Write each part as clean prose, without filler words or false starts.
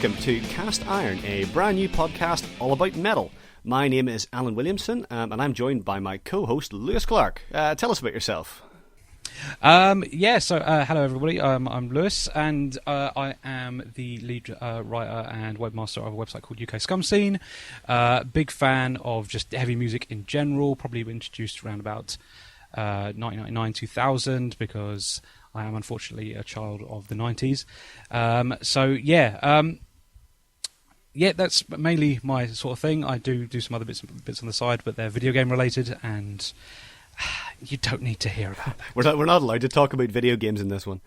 welcome to Cast Iron, a brand new podcast all about metal. My name is Alan Williamson, and I'm joined by my co-host Lewis Clark. Tell us about yourself. Hello everybody. I'm Lewis, and I am the lead writer and webmaster of a website called UK Scum Scene. Big fan of just heavy music in general. Probably introduced around about 1999-2000 because I am unfortunately a child of the 90s. That's mainly my sort of thing. I do some other bits on the side, but they're video game related, and you don't need to hear about that. We're not allowed to talk about video games in this one.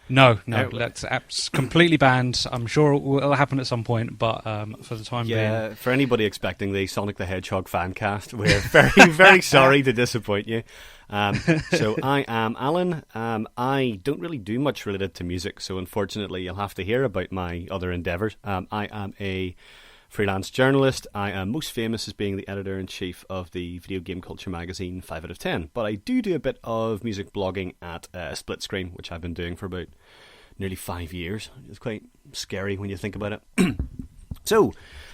No, that's completely banned. I'm sure it will happen at some point, but for the time being... Yeah, for anybody expecting the Sonic the Hedgehog fan cast, we're very, very sorry to disappoint you. So I am Alan. I don't really do much related to music, so unfortunately you'll have to hear about my other endeavours. I am a freelance journalist. I am most famous as being the editor-in-chief of the video game culture magazine 5 out of 10, but I do a bit of music blogging at Split Screen, which I've been doing for about nearly 5 years. It's quite scary when you think about it. So,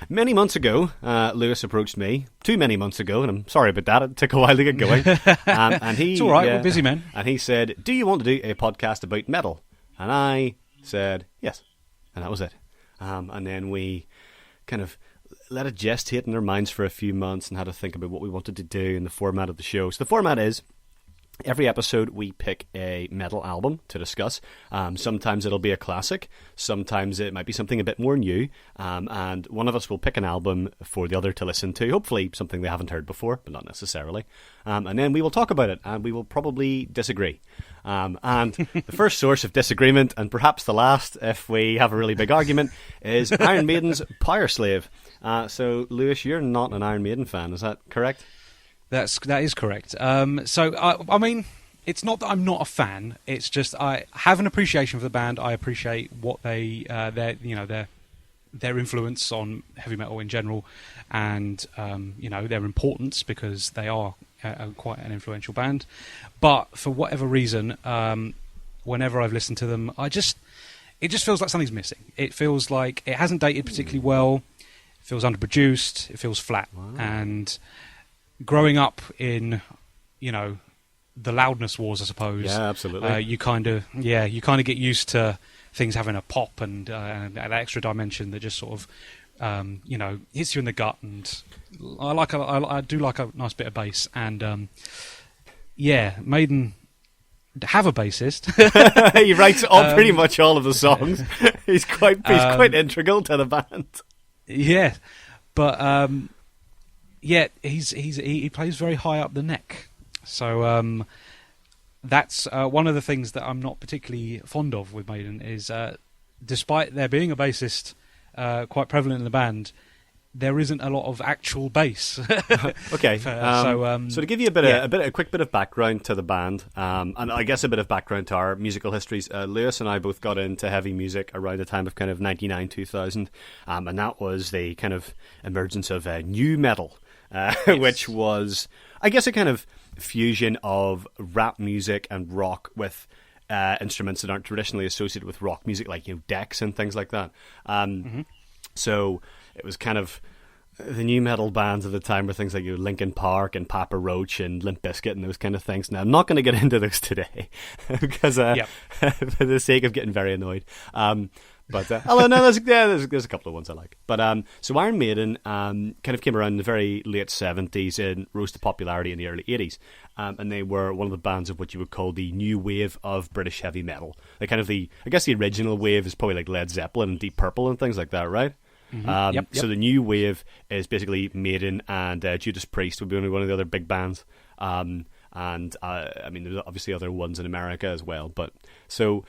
many months ago, Lewis approached me, too many months ago, and I'm sorry about that, it took a while to get going. And he, it's alright, we're busy, man. And he said, do you want to do a podcast about metal? And I said, yes. And that was it. And then we kind of let it gestate in our minds for a few months and had to think about what we wanted to do in the format of the show. So the format is, every episode we pick a metal album to discuss. Sometimes it'll be a classic, sometimes it might be something a bit more new, and one of us will pick an album for the other to listen to, hopefully something they haven't heard before, but not necessarily. And then we will talk about it, and we will probably disagree. And the first source of disagreement, and perhaps the last if we have a really big argument, is Iron Maiden's Powerslave. So Lewis, you're not an Iron Maiden fan, is that correct? That is correct. I mean, it's not that I'm not a fan. It's just I have an appreciation for the band. I appreciate what their influence on heavy metal in general, and their importance because they are quite an influential band. But for whatever reason, whenever I've listened to them, it just feels like something's missing. It feels like it hasn't dated particularly well. It feels underproduced. It feels flat. Wow. And growing up in, the loudness wars, I suppose. Yeah, absolutely. You kind of get used to things having a pop and an extra dimension that just sort of, hits you in the gut. And I do like a nice bit of bass. And Maiden have a bassist. He writes pretty much all of the songs. He's quite integral to the band. Yeah, but. He plays very high up the neck. So that's one of the things that I'm not particularly fond of with Maiden is despite there being a bassist quite prevalent in the band, there isn't a lot of actual bass. Okay, so to give you a quick bit of background to the band, and I guess a bit of background to our musical histories, Lewis and I both got into heavy music around the time of kind of 99-2000, and that was the kind of emergence of new metal. Yes. Which was, I guess, a kind of fusion of rap music and rock with instruments that aren't traditionally associated with rock music, like decks and things like that. So it was kind of the new metal bands of the time were things like Linkin Park and Papa Roach and Limp Bizkit and those kind of things. Now I'm not going to get into those today because for the sake of getting very annoyed. But although no, there's a couple of ones I like. But so Iron Maiden kind of came around in the very late 70s and rose to popularity in the early 80s, and they were one of the bands of what you would call the new wave of British heavy metal. Like kind of I guess the original wave is probably like Led Zeppelin and Deep Purple and things like that, right? Mm-hmm. Yep. So the new wave is basically Maiden and Judas Priest would be one of the other big bands. And I mean, there's obviously other ones in America as well. But so.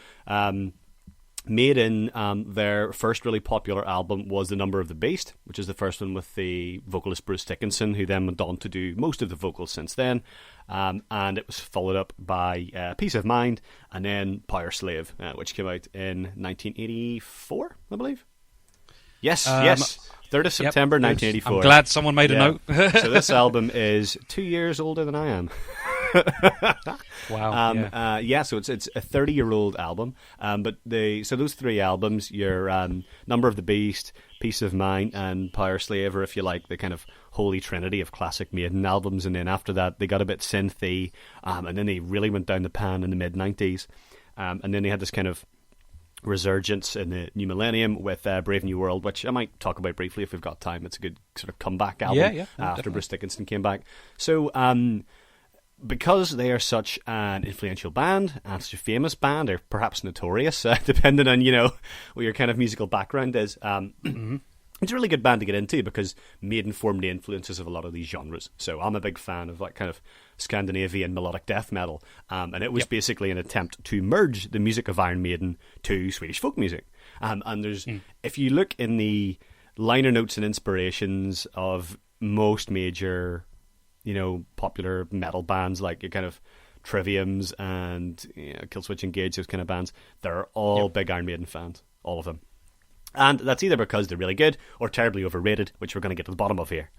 Maiden, their first really popular album was The Number of the Beast, which is the first one with the vocalist Bruce Dickinson, who then went on to do most of the vocals since then. And it was followed up by Peace of Mind and then Powerslave, which came out in 1984, I believe. Yes. 3rd of September 1984. I'm glad someone made a note. So this album is 2 years older than I am. Wow. So it's a 30-year-old album. But those three albums, your Number of the Beast, Peace of Mind, and Powerslave, or if you like, the kind of holy trinity of classic Maiden albums. And then after that, they got a bit synthy, and then they really went down the pan in the mid-90s. And then they had this kind of resurgence in the new millennium with Brave New World, which I might talk about briefly if we've got time. It's a good sort of comeback album after definitely. Bruce Dickinson came back. So because they are such an influential band and such a famous band, or perhaps notorious, depending on what your kind of musical background is, it's a really good band to get into because Maiden formed the influences of a lot of these genres. So I'm a big fan of like kind of Scandinavian melodic death metal, and it was basically an attempt to merge the music of Iron Maiden to Swedish folk music. And there's if you look in the liner notes and inspirations of most major, popular metal bands like your kind of Triviums and Killswitch Engage, those kind of bands, they're all big Iron Maiden fans, all of them. And that's either because they're really good or terribly overrated, which we're going to get to the bottom of here.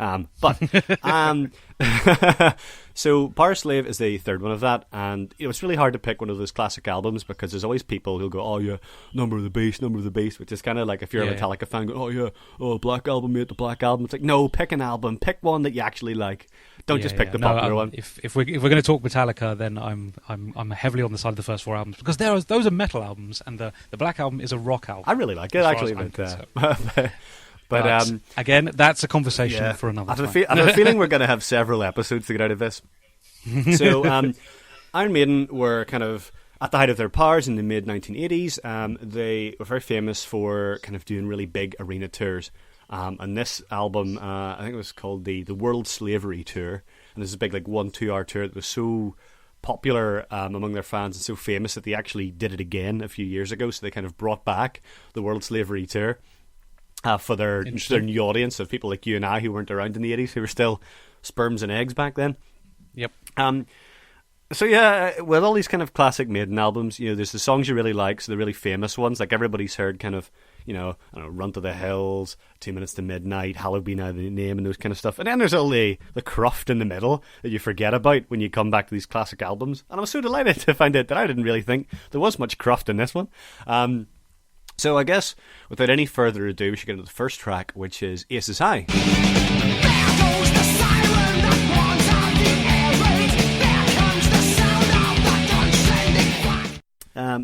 So Powerslave is the third one of that, and it's really hard to pick one of those classic albums because there's always people who'll go, oh yeah, Number of the Beast, which is kind of like if you're a Metallica fan, go, Black Album, mate, the Black Album. It's like, no, pick an album, pick one that you actually like. Don't just pick the popular one. If we're going to talk Metallica, then I'm heavly on the side of the first four albums because those are metal albums, and the Black Album is a rock album. I really like it actually. But again, that's a conversation for another time. I have a feeling we're going to have several episodes to get out of this. So Iron Maiden were kind of at the height of their powers in the mid-1980s. They were very famous for kind of doing really big arena tours. And this album, I think it was called the World Slavery Tour. And this is a big 1-2 hour tour that was so popular among their fans and so famous that they actually did it again a few years ago. So they kind of brought back the World Slavery Tour for their new audience of people like you and I who weren't around in the 80s, who were still sperms and eggs back then. Yep. So yeah, with all these kind of classic Maiden albums, there's the songs you really like, so the really famous ones, like everybody's heard kind of, I don't know, Run to the Hills, 2 Minutes to Midnight, Hallowed Be Now the Name, and those kind of stuff. And then there's all the cruft in the middle that you forget about when you come back to these classic albums. And I was so delighted to find out that I didn't really think there was much cruft in this one. So I guess, without any further ado, we should get into the first track, which is Aces High.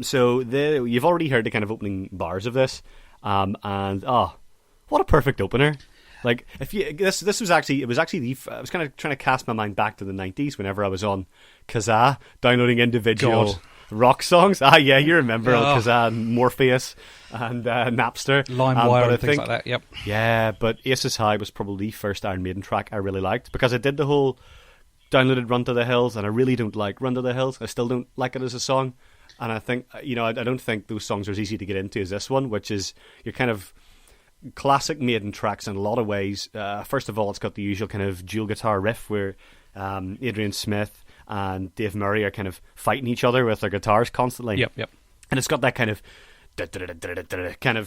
You've already heard the kind of opening bars of this, and what a perfect opener! Like this was actually I was kind of trying to cast my mind back to the 90s whenever I was on Kazaa downloading individual rock songs. Yeah, you remember Kazaa and Morpheus and Napster, LimeWire, and things like that. Yep. Yeah, but Aces High was probably the first Iron Maiden track I really liked because I did the whole downloaded Run to the Hills, and I really don't like Run to the Hills. I still don't like it as a song. And I think, I don't think those songs are as easy to get into as this one, which is your kind of classic Maiden tracks in a lot of ways. First of all, it's got the usual kind of dual guitar riff where Adrian Smith and Dave Murray are kind of fighting each other with their guitars constantly. Yep. And it's got that kind of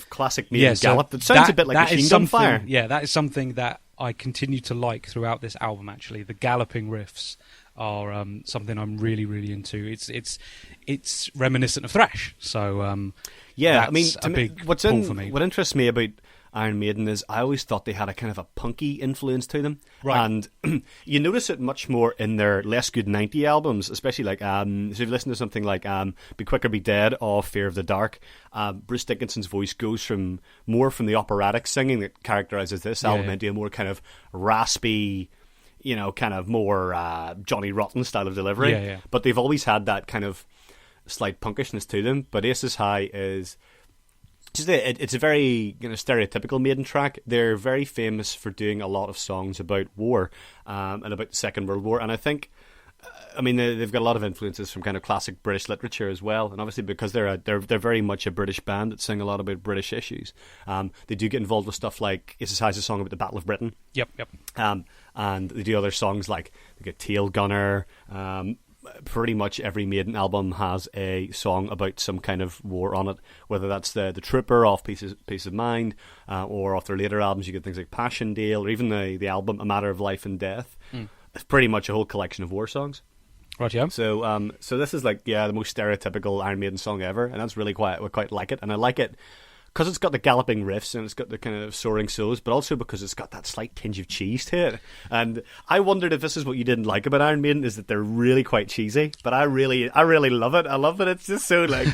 classic Maiden gallop that sounds a bit like Machine Gun Fire. Yeah, that is something that I continue to like throughout this album, actually. The galloping riffs are something I'm really, really into. It's reminiscent of thrash, so yeah. I mean, a big pull for me. What interests me about Iron Maiden is I always thought they had a kind of a punky influence to them, right? And you notice it much more in their less good 90 albums, especially like so if you listen to something like Be Quick or Be Dead or Fear of the Dark, Bruce Dickinson's voice goes from the operatic singing that characterizes this album into a more kind of raspy, kind of more Johnny Rotten style of delivery. Yeah. But they've always had that kind of slight punkishness to them. But Aces High is it's a very stereotypical Maiden track. They're very famous for doing a lot of songs about war and about the Second World War. And I think, they've got a lot of influences from kind of classic British literature as well. And obviously because they're very much a British band that sing a lot about British issues. They do get involved with stuff like Aces High's a song about the Battle of Britain. Yep. And they do other songs like they get Tail Gunner. Pretty much every Maiden album has a song about some kind of war on it, whether that's the Trooper off Peace of Mind, or off their later albums you get things like Passchendaele, or even the album A Matter of Life and Death. It's pretty much a whole collection of war songs. Right, yeah. So this is like the most stereotypical Iron Maiden song ever, and that's really quite like it, and I like it because it's got the galloping riffs and it's got the kind of soaring solos, but also because it's got that slight tinge of cheese to it. And I wondered if this is what you didn't like about Iron Maiden, is that they're really quite cheesy, but I really love it. I love that it's just so like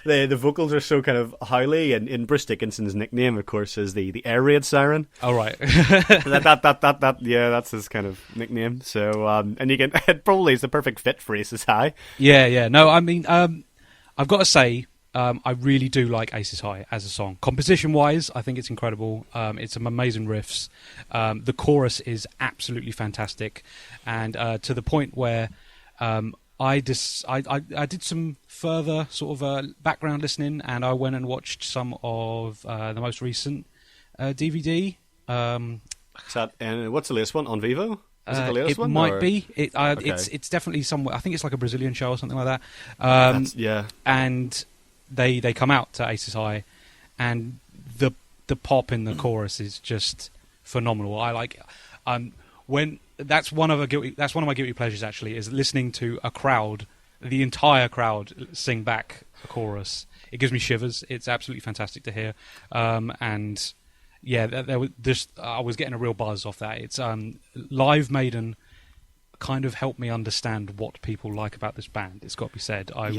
the vocals are so kind of howly, and in Bruce Dickinson's nickname, of course, is the air raid siren. Oh, right. That's his kind of nickname. So and you can it probably is the perfect fit for Aces High. Yeah. No, I mean, I've got to say, I really do like Aces High as a song. Composition-wise, I think it's incredible. It's some amazing riffs. The chorus is absolutely fantastic, and to the point where I did some further sort of background listening, and I went and watched some of the most recent DVD. What's the latest one on Vivo? Is it the latest one? It might or? be. Okay. It's definitely somewhere. I think it's like a Brazilian show or something like that. And they come out to Aces High, and the pop in the chorus is just phenomenal. I like when that's one of my guilty pleasures, actually, is listening to the entire crowd sing back a chorus. It gives me shivers. It's absolutely fantastic to hear. And yeah, I was getting a real buzz off that. It's live Maiden kind of helped me understand what people like about this band. It's got to be said. I'm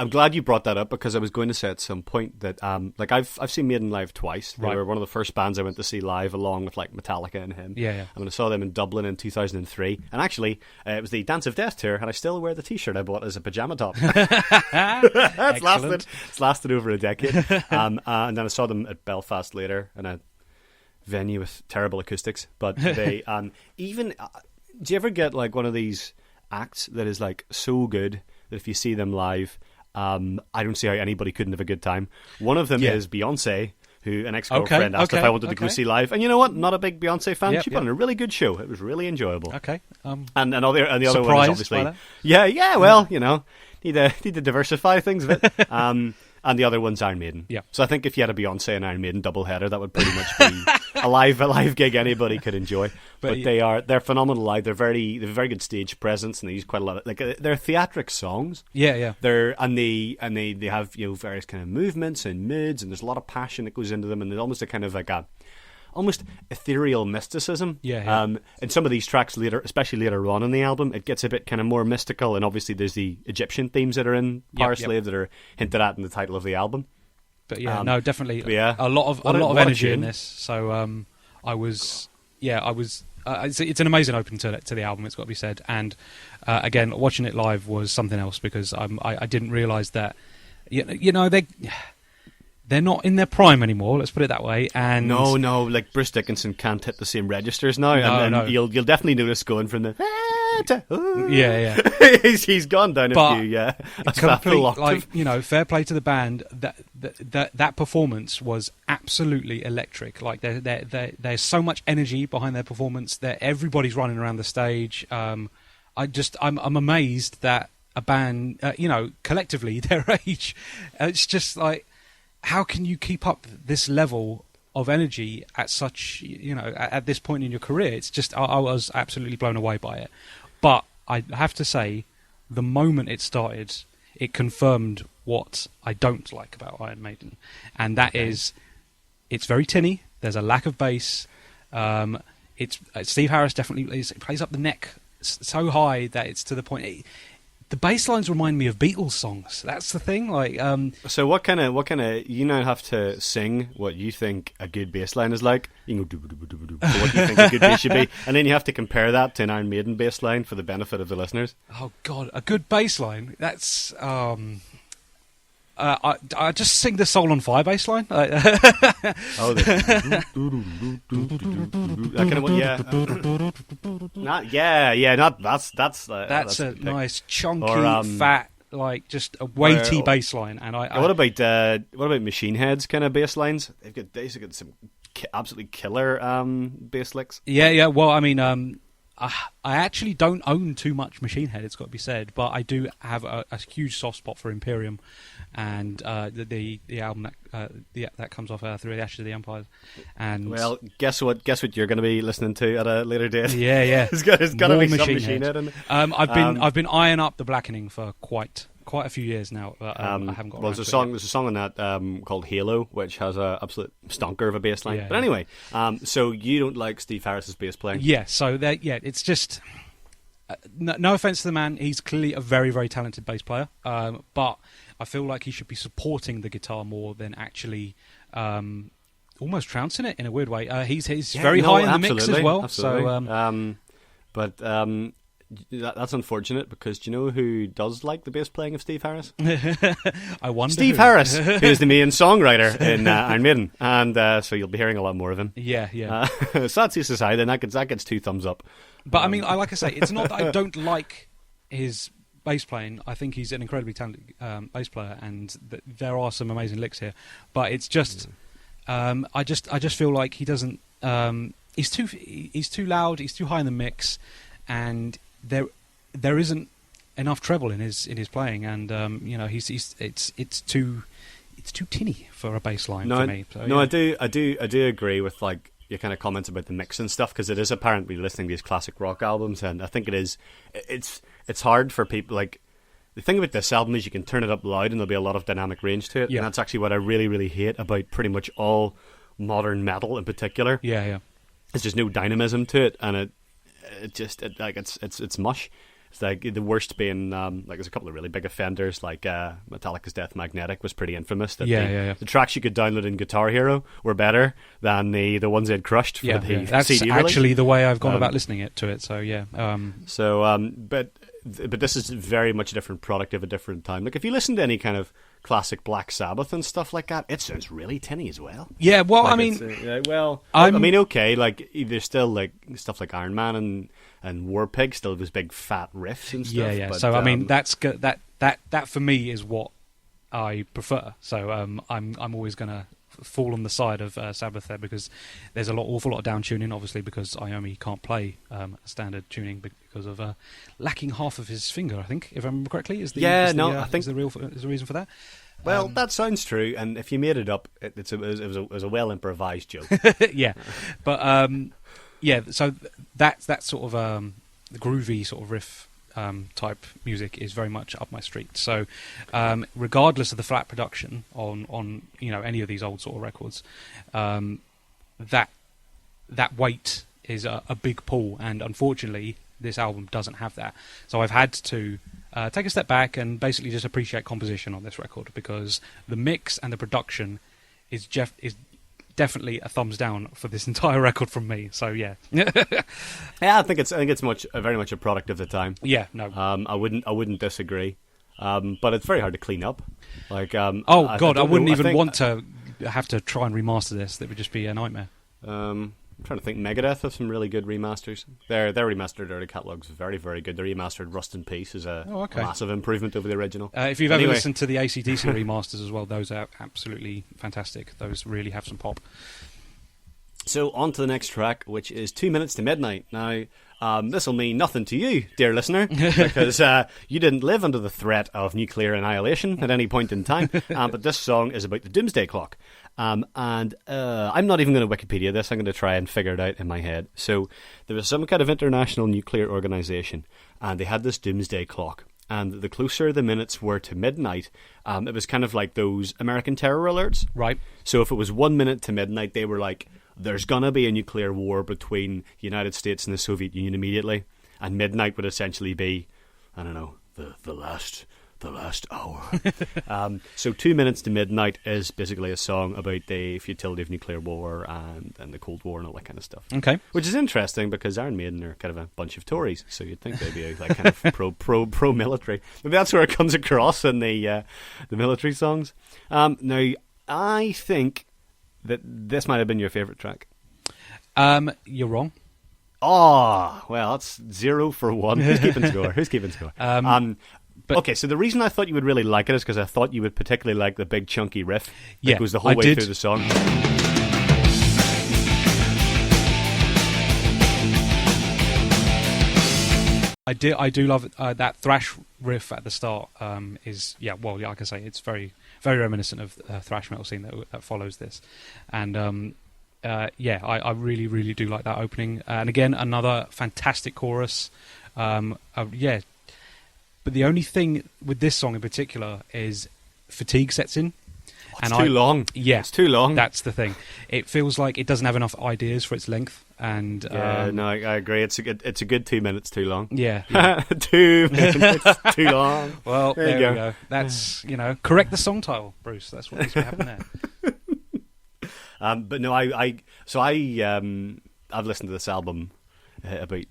glad you brought that up, because I was going to say at some point that like I've seen Maiden live twice. They were one of the first bands I went to see live, along with like Metallica and him. Yeah. And I saw them in Dublin in 2003, and actually it was the Dance of Death tour, and I still wear the T-shirt I bought as a pajama top. It's lasted over a decade. And then I saw them at Belfast later, in a venue with terrible acoustics, but they even do you ever get like one of these acts that is like so good that if you see them live, I don't see how anybody couldn't have a good time. One of them is Beyonce, who an ex-girlfriend asked if I wanted to go see live, and you know what, not a big Beyonce fan. She put on a really good show. It was really enjoyable. And the other one is obviously well, you know, need to diversify things a bit. And the other one's Iron Maiden. Yeah. So I think if you had a Beyonce and Iron Maiden doubleheader, that would pretty much be a live gig anybody could enjoy. But they're phenomenal live. They have a very good stage presence, and they use quite a lot of they're theatric songs. Yeah. They have, you know, various kind of movements and moods, and there's a lot of passion that goes into them, and there's almost a kind of like a almost ethereal mysticism. In some of these tracks later, especially later on in the album, it gets a bit kind of more mystical, and obviously there's the Egyptian themes that are in Powerslave that are hinted at in the title of the album. But definitely a lot of energy in this. So it's an amazing opening to the album, it's got to be said. And again, watching it live was something else, because I didn't realise that you know they're not in their prime anymore, let's put it that way. And no, like Bruce Dickinson can't hit the same registers now, and then you'll definitely notice going from the he's gone down a few fair play to the band. That performance was absolutely electric. Like there's so much energy behind their performance that everybody's running around the stage. I'm amazed that a band, collectively their age, it's just like, how can you keep up this level of energy at such, at this point in your career? It's just, I was absolutely blown away by it. But I have to say, the moment it started, it confirmed what I don't like about Iron Maiden. And that is, it's very tinny. There's a lack of bass. Steve Harris definitely plays up the neck so high that it's to the point... The bass lines remind me of Beatles songs. That's the thing. So what kind of you now have to sing what you think a good bass line is like. You go so what do you think a good bass should be, and then you have to compare that to an Iron Maiden bass line for the benefit of the listeners. Oh God, a good bass line. That's I just sing the Soul on Fire bass line. That kind of one, that's a nice chunky, fat, like just a weighty bass line. And what about Machine Head's kind of bass lines? They've got some absolutely killer bass licks. Yeah. Well, I mean, I actually don't own too much Machine Head, it's got to be said, but I do have a huge soft spot for Imperium, and the album that comes off Through the Ashes of the Empires. And well, guess what you're going to be listening to at a later date. Yeah. It's got to be some Machine Head in it. I've been eyeing up the Blackening for quite a few years now, but I haven't got. Well, there's a song on that called Halo, which has a absolute stonker of a bass line. But anyway, so you don't like Steve Harris's bass playing? Yeah. So it's just no offense to the man, he's clearly a very, very talented bass player, but I feel like he should be supporting the guitar more than actually almost trouncing it in a weird way. He's very high in the mix as well. Absolutely. So, that's unfortunate, because do you know who does like the bass playing of Steve Harris? I wonder. Steve Harris, who is the main songwriter in Iron Maiden, and so you'll be hearing a lot more of him. Yeah. Sad to say, then that gets 2 thumbs up. But I mean, like I say, it's not that I don't like his bass playing. I think he's an incredibly talented bass player, and there are some amazing licks here. But it's just, I just feel like he doesn't. He's too loud. He's too high in the mix, and there isn't enough treble in his playing, and it's too tinny for a bass line for me. So, I do agree with like your kind of comments about the mix and stuff, because it is apparent when you're listening to these classic rock albums, and I think it's hard for people. Like, the thing about this album is you can turn it up loud and there'll be a lot of dynamic range to it, and that's actually what I really, really hate about pretty much all modern metal in particular. Yeah. There's just no dynamism to it, and it's mush. It's like the worst being like there's a couple of really big offenders, like Metallica's Death Magnetic was pretty infamous. That the tracks you could download in Guitar Hero were better than the ones they'd crushed for the That's CD actually release. the way I've gone about listening to it. So but this is very much a different product of a different time. Like, if you listen to any kind of classic Black Sabbath and stuff like that, it sounds really tinny as well. Yeah, well, like, I mean, okay, like there's still like stuff like Iron Man and War Pig, still those big fat riffs and stuff. Yeah. But, so I mean, that for me is what I prefer. So I'm always gonna fall on the side of Sabbath there, because there's awful lot of down tuning, obviously, because Iommi can't play standard tuning because of lacking half of his finger, I think, if I remember correctly. I think is the reason for that. Well, that sounds true, and if you made it up, it was a well improvised joke. Yeah, but so that sort of groovy sort of riff type music is very much up my street. So regardless of the flat production on any of these old sort of records, that weight is a big pull, and unfortunately this album doesn't have that. So I've had to take a step back and basically just appreciate composition on this record, because the mix and the production is definitely a thumbs down for this entire record from me. So yeah. I think it's very much a product of the time. Yeah, no. I wouldn't disagree. But it's very hard to clean up. Like I wouldn't even want to have to try and remaster this. That would just be a nightmare. I'm trying to think. Megadeth have some really good remasters. Their remastered early catalogue's very, very good. The remastered Rust in Peace is a massive improvement over the original. If you've ever listened to the AC/DC remasters as well, those are absolutely fantastic. Those really have some pop. So on to the next track, which is 2 Minutes to Midnight. Now, this will mean nothing to you, dear listener, because you didn't live under the threat of nuclear annihilation at any point in time. But this song is about the Doomsday Clock. And I'm not even going to Wikipedia this. I'm going to try and figure it out in my head. So there was some kind of international nuclear organisation, and they had this Doomsday Clock. And the closer the minutes were to midnight, it was kind of like those American terror alerts. Right. So if it was 1 minute to midnight, they were like, there's going to be a nuclear war between the United States and the Soviet Union immediately. And midnight would essentially be, I don't know, the last hour. So 2 minutes to midnight is basically a song about the futility of nuclear war and the Cold War and all that kind of stuff. Okay. Which is interesting, because Iron Maiden are kind of a bunch of Tories, so you'd think they'd be like kind of pro military. Maybe that's where it comes across in the military songs. Now, I think that this might have been your favourite track. You're wrong. Oh, well, that's 0 for 1. Who's keeping score? But okay, so the reason I thought you would really like it is because I thought you would particularly like the big chunky riff that goes the whole way through the song. I do love that thrash riff at the start. Like I say, it's very very reminiscent of the thrash metal scene that follows this, and I really really do like that opening. And again, another fantastic chorus. But the only thing with this song in particular is fatigue sets in. It's too long. Yeah, it's too long. That's the thing. It feels like it doesn't have enough ideas for its length. And I agree. It's a good 2 minutes too long. Yeah. 2 minutes too long. Well, there we go. That's correct the song title, Bruce. That's what needs to happen there. But no, I've listened to this album about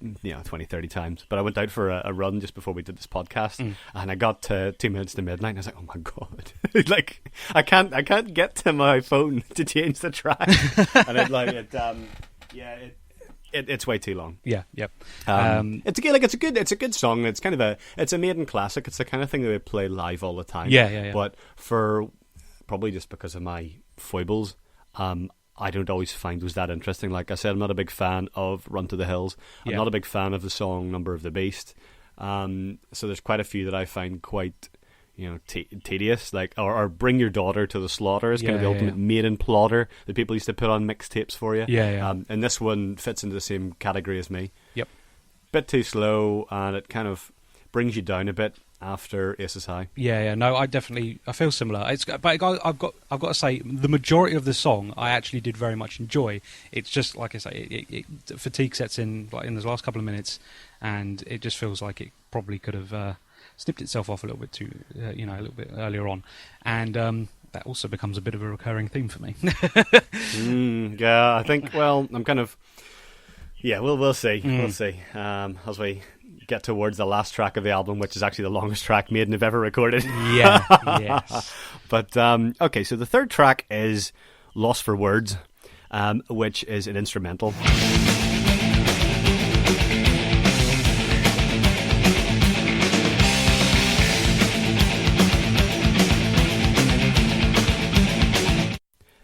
20, 30 times, but I went out for a run just before we did this podcast, and I got to 2 minutes to midnight, and I was like, oh my god, like I can't get to my phone to change the track, and it's way too long. Yeah, yep. It's a good song. It's kind of it's a Maiden classic. It's the kind of thing that we play live all the time. Yeah. But for probably just because of my foibles, I don't always find those that interesting. Like I said, I'm not a big fan of Run to the Hills. I'm not a big fan of the song Number of the Beast. So there's quite a few that I find quite, tedious. Like, or Bring Your Daughter to the Slaughter is kind of the ultimate Maiden plotter that people used to put on mixtapes for you. And this one fits into the same category as me. Yep. Bit too slow, and it kind of brings you down a bit after Aces High. No, I feel similar. But I've got to say, the majority of the song I actually did very much enjoy. It's just like I say, fatigue sets in like in the last couple of minutes, and it just feels like it probably could have snipped itself off a little bit too, a little bit earlier on, and that also becomes a bit of a recurring theme for me. I think. Well, I'm kind of. Yeah, we'll see. We'll see as we get towards the last track of the album, which is actually the longest track Maiden have ever recorded. Yes. But okay, so the third track is Lost for Words, which is an instrumental.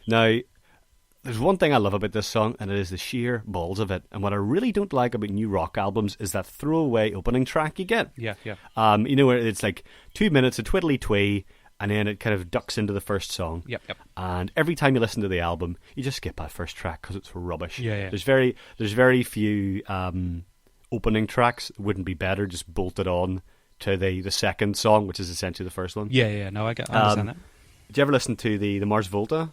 Now, there's one thing I love about this song, and it is the sheer balls of it. And what I really don't like about new rock albums is that throwaway opening track you get. Yeah. Where it's like 2 minutes of twiddly-twee, and then it kind of ducks into the first song. Yep. And every time you listen to the album, you just skip that first track because it's rubbish. Yeah. There's very few opening tracks that wouldn't be better just bolted on to the second song, which is essentially the first one. Yeah. No, I understand that. Did you ever listen to the Mars Volta?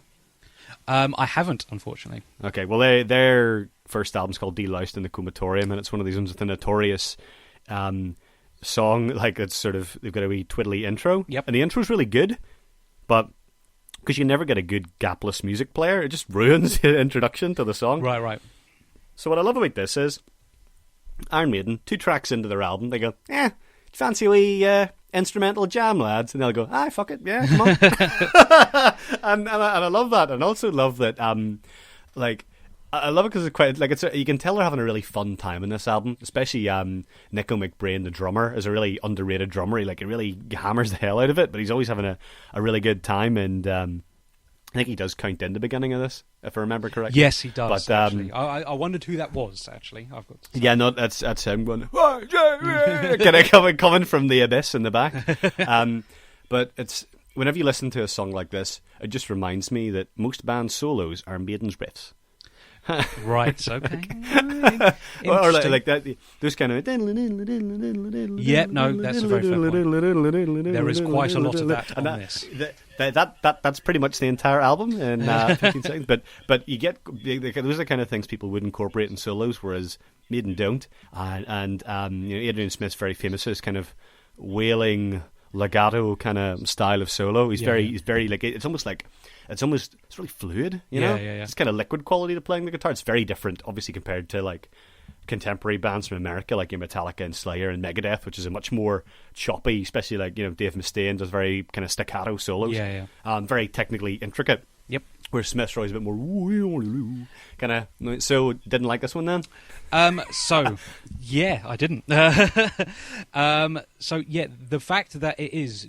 I haven't, unfortunately. Okay, well, their first album's called Deloused in the Comatorium, and it's one of these ones with a notorious song. Like, it's sort of, they've got a wee twiddly intro. Yep. And the intro's really good, but because you never get a good gapless music player, it just ruins the introduction to the song. Right. So what I love about this is Iron Maiden, 2 tracks into their album, they go, fancy wee instrumental jam, lads, and they'll go, fuck it, yeah, come on. and I love that, and also love that, I love it because it's quite you can tell they're having a really fun time in this album, especially Nico McBrain, the drummer, is a really underrated drummer. He really hammers the hell out of it, but he's always having a really good time, and I think he does count in the beginning of this, if I remember correctly. Yes, he does. But actually, I wondered who that was. Actually, I've got. To say. Yeah, no, that's him going. Kind of coming from the abyss in the back. But it's whenever you listen to a song like this, it just reminds me that most band solos are Maiden's riffs. Right. Okay. Or like that. Those kind of. Yeah. No, that's a very fair point. There is quite a lot of that on this. That's pretty much the entire album in 15 seconds. But you get those are the kind of things people would incorporate in solos, whereas Maiden don't. And Adrian Smith's very famous for his kind of wailing legato kind of style of solo. He's very like it's really fluid. Yeah. It's kind of liquid quality to playing the guitar. It's very different, obviously, compared to like contemporary bands from America like Metallica and Slayer and Megadeth, which is a much more choppy, especially like Dave Mustaine does very kind of staccato solos. Very technically intricate. Yep. Where Smith's always a bit more kind of. So didn't like this one then? Yeah, I didn't. The fact that it is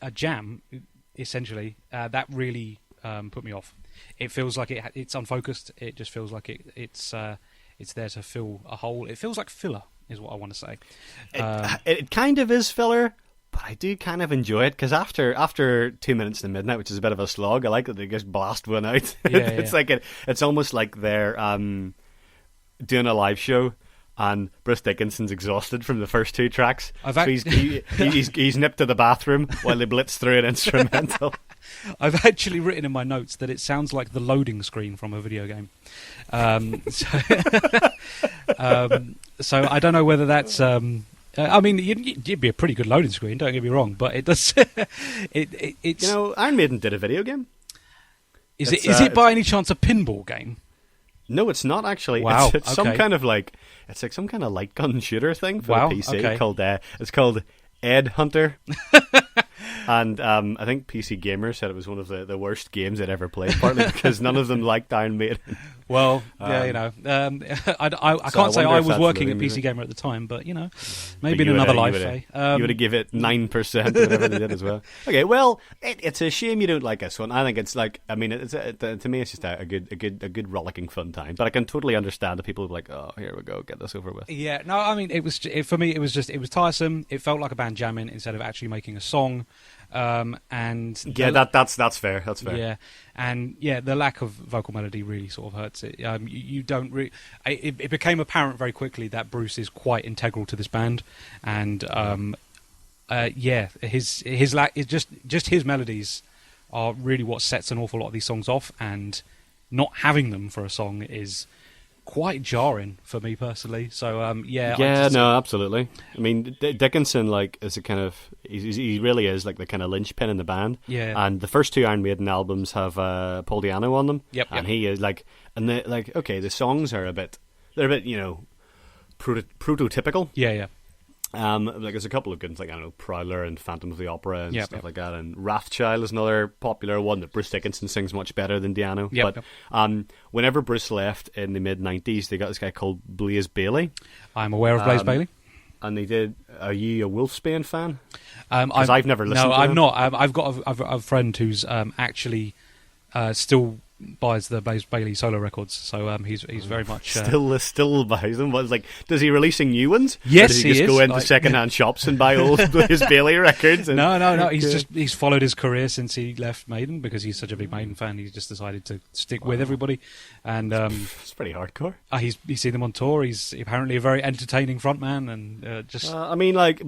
a jam, essentially, that really put me off. It feels like it's unfocused. It just feels like it's there to fill a hole. It feels like filler is what I want to say. It kind of is filler, but I do kind of enjoy it, because after 2 minutes to midnight, which is a bit of a slog, I like that they just blast one out. It's like it's almost like they're doing a live show, and Bruce Dickinson's exhausted from the first 2 tracks. So he's nipped to the bathroom while they blitz through an instrumental. I've actually written in my notes that it sounds like the loading screen from a video game. So I don't know whether that's... I mean, it'd be a pretty good loading screen, don't get me wrong, but it does... it's, Iron Maiden did a video game. Is it by any chance a pinball game? No, it's not actually. Wow, it's some kind of it's like some kind of light gun shooter thing for the PC called it's called Ed Hunter. And I think PC Gamer said it was one of the worst games they'd ever played, partly because none of them liked Iron Maiden. Well, I can't say I was working at PC Gamer at the time, but maybe in another life. You would have give it 9%, whatever they did as well. Okay, well, it's a shame you don't like this one. I think it's to me, it's just a good rollicking fun time. But I can totally understand that people are like, oh, here we go, get this over with. Yeah, no, I mean, for me, it was tiresome. It felt like a band jamming instead of actually making a song. That's fair. That's fair. Yeah, and the lack of vocal melody really sort of hurts it. You don't really. It became apparent very quickly that Bruce is quite integral to this band, and his lack is just his melodies are really what sets an awful lot of these songs off, and not having them for a song is quite jarring for me personally. So absolutely. I mean, Dickinson is a kind of he really is like the kind of linchpin in the band. Yeah. And the first 2 Iron Maiden albums have Paul Di'Anno on them. Yep. And he is the songs are a bit prototypical. Yeah. There's a couple of good ones, like, I don't know, Prowler and Phantom of the Opera and stuff like that, and Wrathchild is another popular one that Bruce Dickinson sings much better than Di'Anno. But whenever Bruce left in the mid-90s, they got this guy called Blaze Bayley. I'm aware of Blaze Bayley. And they did... Are you a Wolfsbane fan? Because I've never listened to I'm them. not. I've got a friend who's actually still buys the Blaze Bayley solo records, so he's very much still buys them. But does he releasing new ones? Yes, or does he just go into secondhand shops and buy old Blaze Bayley records? No. He's followed his career since he left Maiden, because he's such a big Maiden fan. He's just decided to stick with everybody, and it's pretty hardcore. He's seen them on tour. He's apparently a very entertaining frontman, and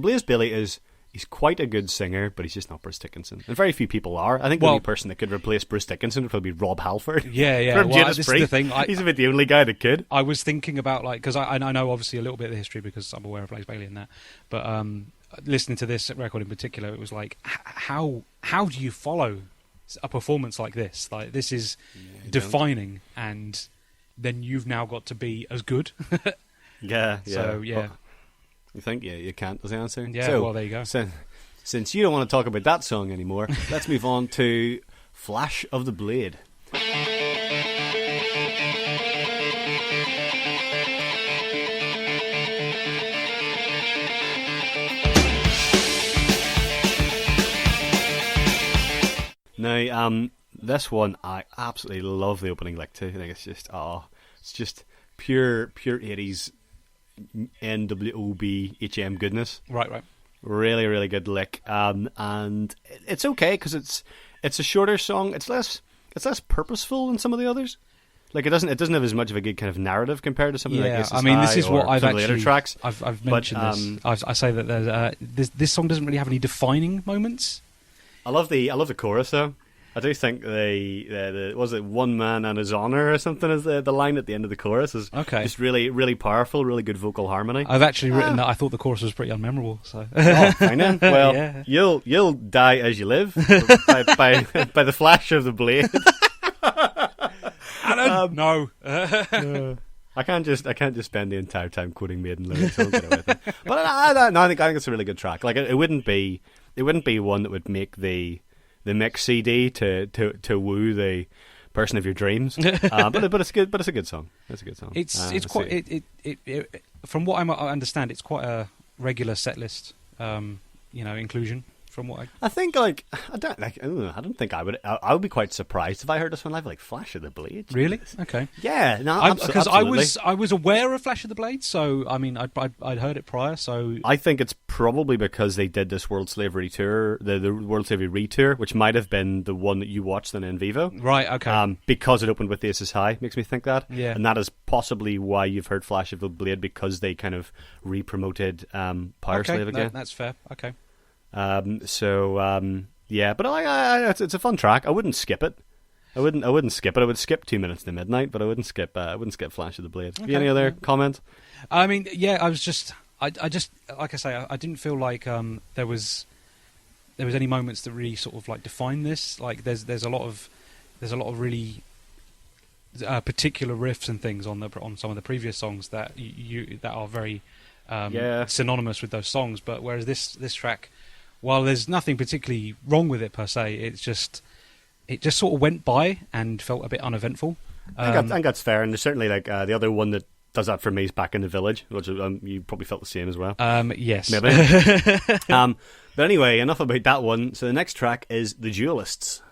Blaze Bayley is. He's quite a good singer, but he's just not Bruce Dickinson. And very few people are. I think the only person that could replace Bruce Dickinson would probably be Rob Halford. Yeah. From Judas Priest. Is the thing. He's about the only guy that could. I was thinking about, because I know obviously a little bit of the history because I'm aware of Blaze Bayley and that, but listening to this record in particular, it was like, how do you follow a performance like this? Like, this is defining, and then you've now got to be as good. Yeah. So, yeah. Well, you think? Yeah, you can't, was the answer. Yeah, well, there you go. Since you don't want to talk about that song anymore, let's move on to Flash of the Blade. Now, this one, I absolutely love the opening lick too. I think it's just pure 80s NWOB HM goodness. Right. Really, really good lick. And it's okay because it's a shorter song. It's less purposeful than some of the others. Like, it doesn't have as much of a good kind of narrative compared to something like this. I mean, this is what I've actually later tracks. I've mentioned this. I say that this song doesn't really have any defining moments. I love the chorus though. I do think was it "One Man and His Honor" or something is the line at the end of the chorus is just really, really powerful, really good vocal harmony. I've actually written that I thought the chorus was pretty unmemorable. So I know. Well, you'll die as you live by the flash of the blade. Alan, no. I can't just spend the entire time quoting Maiden lyrics. I'll get away with it. But I think it's a really good track. Like, it wouldn't be one that would make the mix CD to woo the person of your dreams. But it's good. But it's a good song. It's a good song. It's quite from what I understand, it's quite a regular set list. Inclusion from what I think like I don't think I would. I would be quite surprised if I heard this one live. Like Flash of the Blade. Really? Okay. Yeah. No. Because absolutely. I was aware of Flash of the Blade, so I mean I'd heard it prior. So I think it's probably because they did this World Slavery tour, the World Slavery Retour, which might have been the one that you watched in Vivo. Right. Okay. Because it opened with Aces High, makes me think that. Yeah. And that is possibly why you've heard Flash of the Blade, because they kind of re-promoted Powerslave again. That's fair. Okay. Yeah, but it's a fun track. I wouldn't skip it. I wouldn't skip it. I would skip 2 Minutes to Midnight, but I wouldn't skip Flash of the Blade. Okay, any other comment? I mean, yeah, I just like I say, I didn't feel like there was any moments that really sort of like define this. Like there's a lot of really particular riffs and things on some of the previous songs that that are very synonymous with those songs. But whereas this track, while there's nothing particularly wrong with it per se, it just sort of went by and felt a bit uneventful. I think that's fair, and there's certainly like the other one that does that for me is Back in the Village, which you probably felt the same as well. Yes. Maybe. But anyway, enough about that one. So the next track is The Duelists.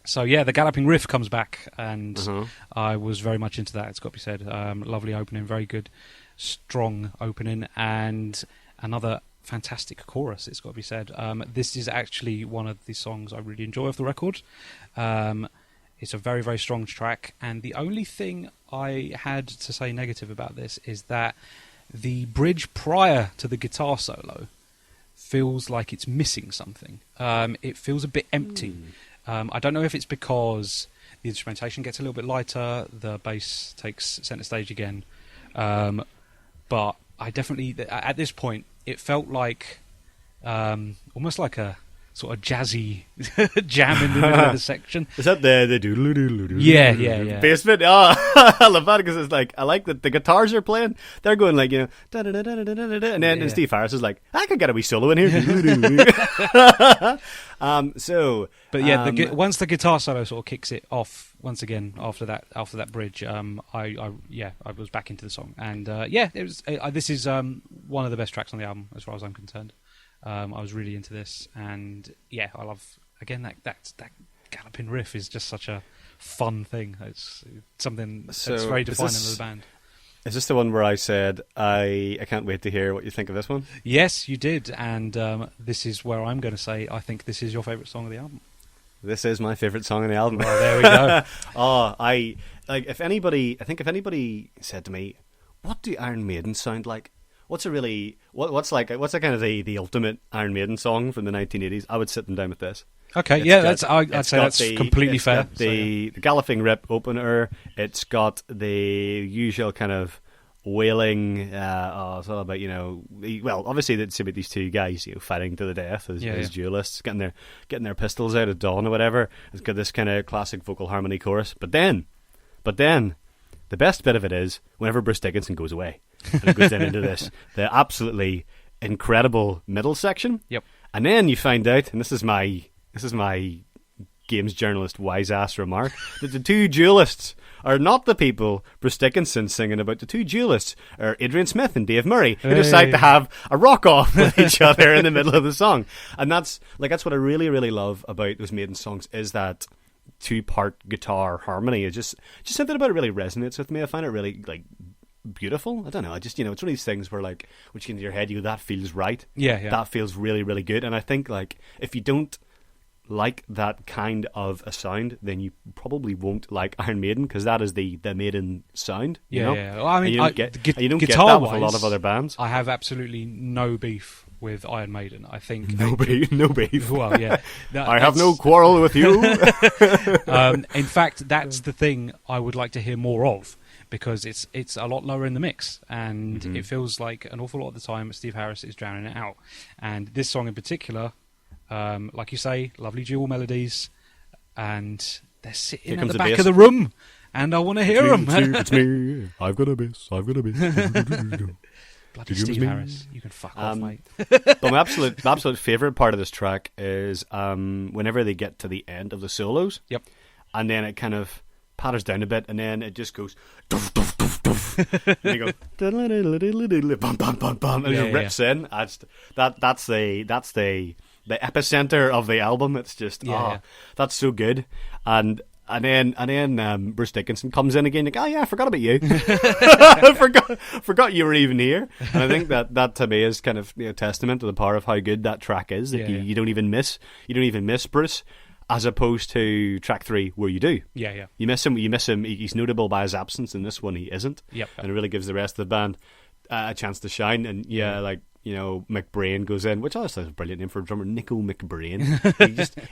So yeah, the galloping riff comes back, and I was very much into that. It's got to be said. Lovely opening, very good, strong opening, and another fantastic chorus. It's got to be said. This is actually one of the songs I really enjoy off the record. It's a very, very strong track, and the only thing I had to say negative about this is that the bridge prior to the guitar solo feels like it's missing something. It feels a bit empty. I don't know if it's because the instrumentation gets a little bit lighter, the bass takes centre stage again, but I definitely, at this point, it felt like almost like a sort of jazzy jam in the middle of the section. Is that the doodle doodle doodle? Yeah. Bass bit. Oh, I love that because it's like I like that the guitars are playing. They're going like da da da da da da da, and then Steve Harris is like, I could get a wee solo in here. But yeah, once the guitar solo sort of kicks it off once again after that bridge, I was back into the song, and it was. This is one of the best tracks on the album as far as I'm concerned. I was really into this, and yeah, I love again that galloping riff is just such a fun thing. It's something that's very defining of the band. Is this the one where I said I can't wait to hear what you think of this one? Yes, you did, and this is where I'm going to say I think this is your favourite song of the album. This is my favourite song on the album. Well, there we go. If anybody said to me, "What do Iron Maiden sound like?" What's kind of the ultimate Iron Maiden song from the 1980s? I would sit them down with this. Okay, I'd say that's completely fair. The galloping rip opener. It's got the usual kind of wailing. It's all about obviously it's about these two guys fighting to the death as duelists, getting their pistols out at dawn or whatever. It's got this kind of classic vocal harmony chorus, but then. The best bit of it is whenever Bruce Dickinson goes away and it goes down into the absolutely incredible middle section. Yep. And then you find out, and this is my games journalist wise ass remark, that the two duelists are not the people Bruce Dickinson singing about. The two duelists are Adrian Smith and Dave Murray, who decide to have a rock off with each other in the middle of the song. And that's what I really, really love about those Maiden songs, is that two-part guitar harmony. Is just something about it really resonates with me. I find it really beautiful. I don't know. I just it's one of these things where which you get in your head, that feels right. Yeah. That feels really, really good. And I think if you don't like that kind of a sound, then you probably won't like Iron Maiden, because that is the Maiden sound. Yeah. Well, I mean, you don't get that with a lot of other bands. I have absolutely no beef with Iron Maiden. I think no beef. Well, yeah, I have no quarrel with you. In fact, that's the thing I would like to hear more of, because it's a lot lower in the mix, and it feels like an awful lot of the time Steve Harris is drowning it out. And this song in particular, like you say, lovely dual melodies, and they're sitting at the back of the room, and I want to hear them. It's me. I've got a bass. Bloody Steve Harris. You can fuck off, mate. But my absolute favourite part of this track is whenever they get to the end of the solos. Yep. And then it kind of patters down a bit, and then it just goes doof, doof, doof, doof. And you go bum, bum, bum, bum, and it rips in. That's the epicenter of the album. It's just that's so good. And then Bruce Dickinson comes in again, like, oh yeah, I forgot about you. I forgot you were even here. And I think that to me is kind of a testament to the power of how good that track is. That you don't even miss Bruce, as opposed to track 3 where you do. Yeah. You miss him. He's notable by his absence. In this one, he isn't. Yep. And it really gives the rest of the band a chance to shine. And McBrain goes in, which I thought was a brilliant name for a drummer, Nico McBrain.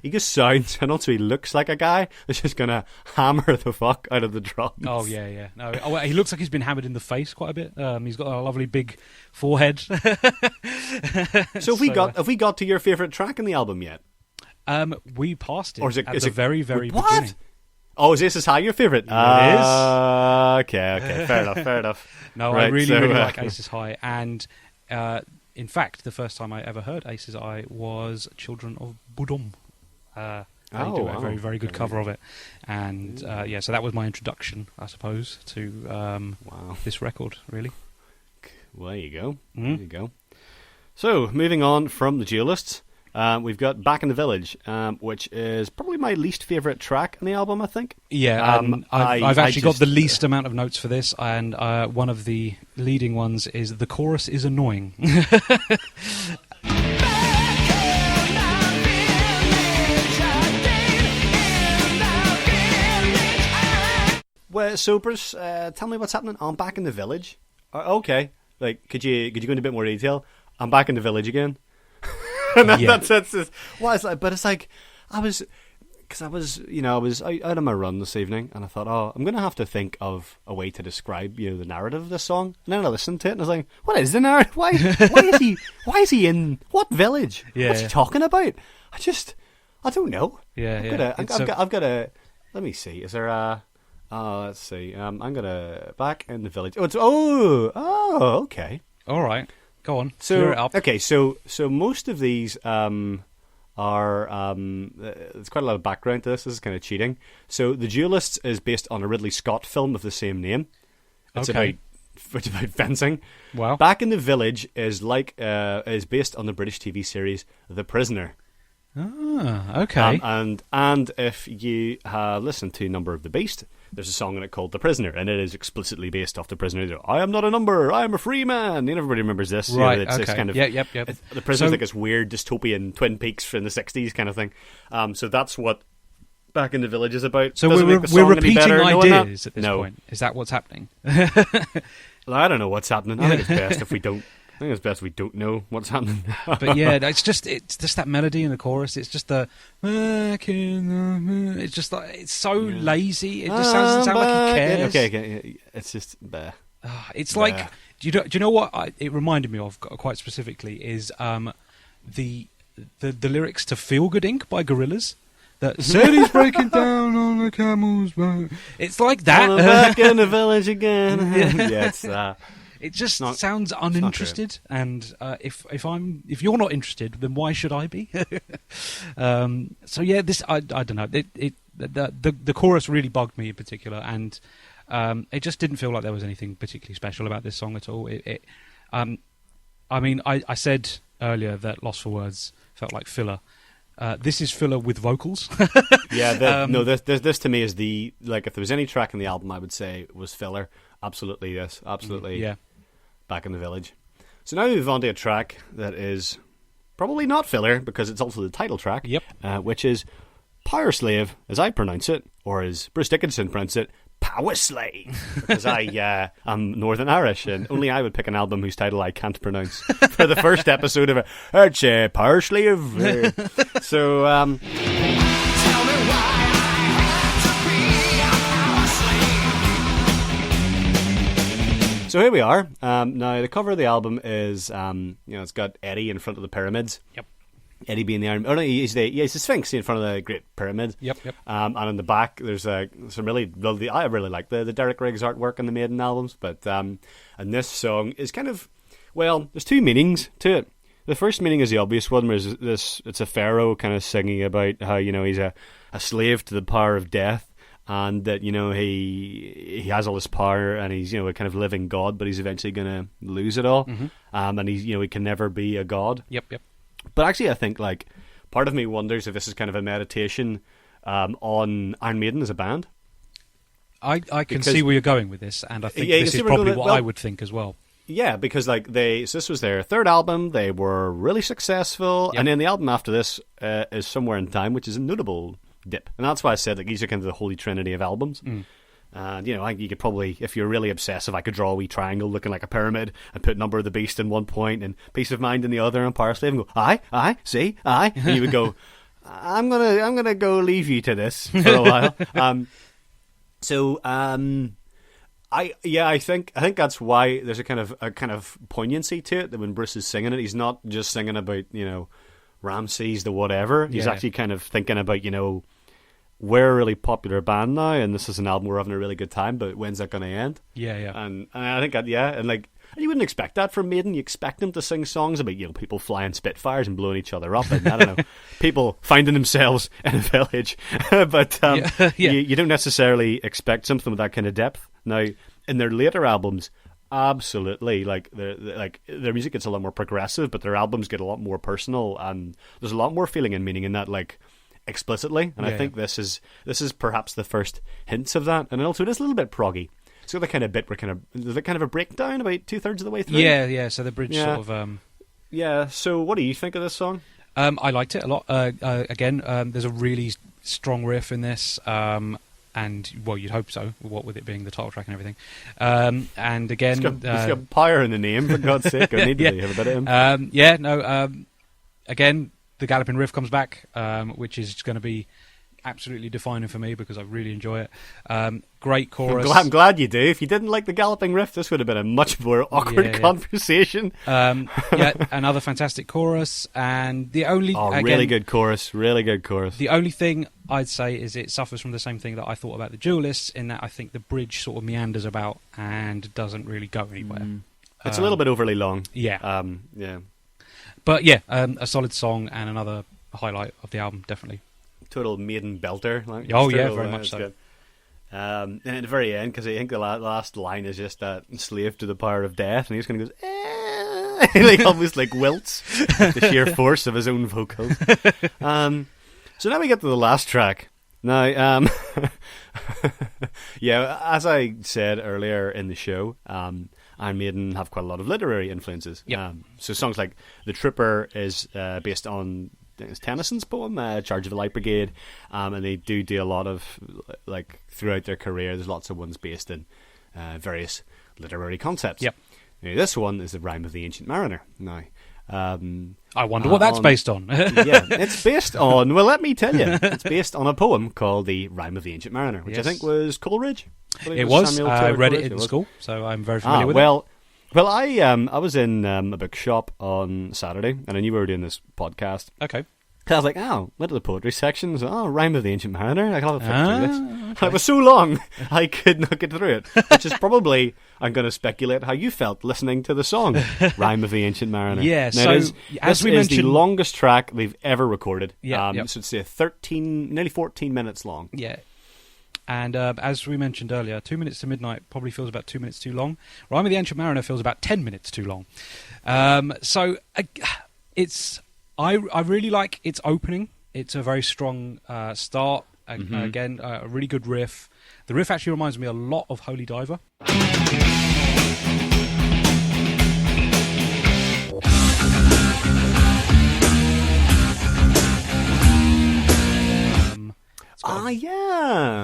he just sounds, and also he looks like a guy that's just gonna hammer the fuck out of the drums. Oh yeah. No, he looks like he's been hammered in the face quite a bit. He's got a lovely big forehead. So have we got to your favourite track in the album yet? We passed it, or is it very, very what? beginning. Oh, is this how your favourite? It is. Okay, fair enough. No, right, I really like Aces High, and in fact, the first time I ever heard Aces High was Children of Bodom. They do a very, very good cover of it, and so that was my introduction, I suppose, to this record. Really. Well, there you go. There you go. So, moving on from the Duelists. We've got Back in the Village, which is probably my least favourite track in the album, I think. Yeah, I've actually got the least amount of notes for this, and one of the leading ones is the chorus is annoying. Well, so Bruce, tell me what's happening. I'm back in the village. Okay, like could you go into a bit more detail? I'm back in the village again. And that's what it's like. But it's like I was out on my run this evening, and I thought, I'm going to have to think of a way to describe the narrative of this song. And then I listened to it, and I was like, what is the narrative? Why is he in what village? What's he talking about? I don't know. I've got a. Let me see. Is there a? Let's see. I'm gonna back in the village. Okay. All right. Go on. So it up. Okay, so most of these are there's quite a lot of background to this. This is kind of cheating. So The Duelists is based on a Ridley Scott film of the same name. It's about fencing. Wow. Back in the Village is based on the British TV series The Prisoner. Ah, okay. And if you listen to Number of the Beast, there's a song in it called The Prisoner, and it is explicitly based off The Prisoner. I am not a number, I am a free man. Everybody remembers this. Right, it's okay. This kind of, yep. The Prisoner's like this weird dystopian Twin Peaks from the 60s kind of thing. So that's what Back in the Village is about. So we're repeating ideas at this point. Is that what's happening? Well, I don't know what's happening. I think it's best if we don't. I think it's best we don't know what's happening. But yeah, it's just that melody in the chorus. It's just the it's just like it's so lazy. It just doesn't sound like he cares. Okay. It's just it's like do you know what it reminded me of quite specifically is the lyrics to Feel Good Inc. by Gorillaz. That said he's breaking down on the camel's back. It's like that. Back in the village again. Yeah, it's it just sounds uninterested, and if you're not interested, then why should I be? So yeah, this I don't know. The chorus really bugged me in particular, and it just didn't feel like there was anything particularly special about this song at all. I mean, I said earlier that Lost for Words felt like filler. This is filler with vocals. Yeah, this to me is if there was any track in the album I would say was filler. Absolutely, yes, absolutely. Yeah. Back in the Village. So now we move on to a track that is probably not filler because it's also the title track. Yep. Which is Powerslave, as I pronounce it, or as Bruce Dickinson pronounced it, Powerslave. Because I am Northern Irish, and only I would pick an album whose title I can't pronounce for the first episode of it. It's Powerslave. So, tell me why. So here we are. Now the cover of the album is, it's got Eddie in front of the pyramids. Yep. Eddie being the Iron. Oh no, he's the Sphinx in front of the Great Pyramid. Yep. And in the back, there's some really lovely. I really like the Derek Riggs artwork on the Maiden albums, but and this song is kind of Well, there's two meanings to it. The first meaning is the obvious one, where it's a pharaoh kind of singing about how, he's a slave to the power of death, and that, he has all this power, and he's, a kind of living god, but he's eventually going to lose it all. Mm-hmm. And he's, he can never be a god. Yep. But actually, I think, like, part of me wonders if this is kind of a meditation on Iron Maiden as a band. I can see where you're going with this, and I think this is probably what I would think as well. Yeah, because so this was their third album. They were really successful, and then the album after this is Somewhere in Time, which is a notable dip, and that's why I said, like, these are kind of the holy trinity of albums. And you could probably, if you're really obsessive, I could draw a wee triangle looking like a pyramid and put Number of the Beast in one point and Peace of Mind in the other, and Powerslave, and go, aye, see, aye, and you would go, I'm gonna go leave you to this for a while. I think that's why there's a kind of poignancy to it, that when Bruce is singing it, he's not just singing about, Ramses the whatever. He's actually kind of thinking about, we're a really popular band now, and this is an album we're having a really good time, but when's that going to end? Yeah. And I think that, and like, you wouldn't expect that from Maiden. You expect them to sing songs about, people flying Spitfires and blowing each other up, and I don't know, people finding themselves in a village. But you don't necessarily expect something with that kind of depth. Now, in their later albums, absolutely, like their music gets a lot more progressive, but their albums get a lot more personal, and there's a lot more feeling and meaning in that, like, explicitly. And I think this is perhaps the first hints of that, and also it is a little bit proggy. It's got the kind of bit where there's kind of a breakdown about 2/3 of the way through. Yeah. So the bridge sort of. Yeah. So what do you think of this song? I liked it a lot. Again, there's a really strong riff in this. And, well, you'd hope so, what with it being the title track and everything. And again... It's got power in the name, for God's sake. I need to have a bit of him. Again, the galloping riff comes back, which is going to be absolutely defining for me, because I really enjoy it. Great chorus. I'm glad you do. If you didn't like the galloping riff, this would have been a much more awkward conversation. Another fantastic chorus, and the only really good chorus. The only thing I'd say is it suffers from the same thing that I thought about the Duelists, in that I think the bridge sort of meanders about and doesn't really go anywhere. It's a little bit overly long. Yeah. But a solid song and another highlight of the album, definitely. Total Maiden belter. Very much so. Good. And at the very end, because I think the last line is just that slave to the power of death, and he just kind of goes, like, almost like wilts, the sheer force of his own vocals. So now we get to the last track. Now, as I said earlier in the show, Iron Maiden have quite a lot of literary influences. Yep. So songs like The Trooper is based on Tennyson's poem, Charge of the Light Brigade, and they do a lot of, like, throughout their career, there's lots of ones based in various literary concepts. Yep. Now, this one is the Rime of the Ancient Mariner. Now, I wonder what that's based on. It's based on, well, let me tell you, it's based on a poem called the Rime of the Ancient Mariner, which I think was Coleridge. It was. I read it in school, so I'm very familiar with it. Well, I was in a bookshop on Saturday, and I knew we were doing this podcast. Okay. I was like, went to the poetry section. So, Rime of the Ancient Mariner. I can have a flip through this. Okay. It was so long, I could not get through it. Which is probably, I'm going to speculate how you felt listening to the song Rime of the Ancient Mariner. Yeah. Now, so as we mentioned, the longest track they've ever recorded. Yeah. So it's nearly 14 minutes long. Yeah. And as we mentioned earlier, 2 minutes to midnight probably feels about 2 minutes too long. Rime of the Ancient Mariner feels about 10 minutes too long. I really like its opening. It's a very strong start. Again, a really good riff. The riff actually reminds me a lot of Holy Diver.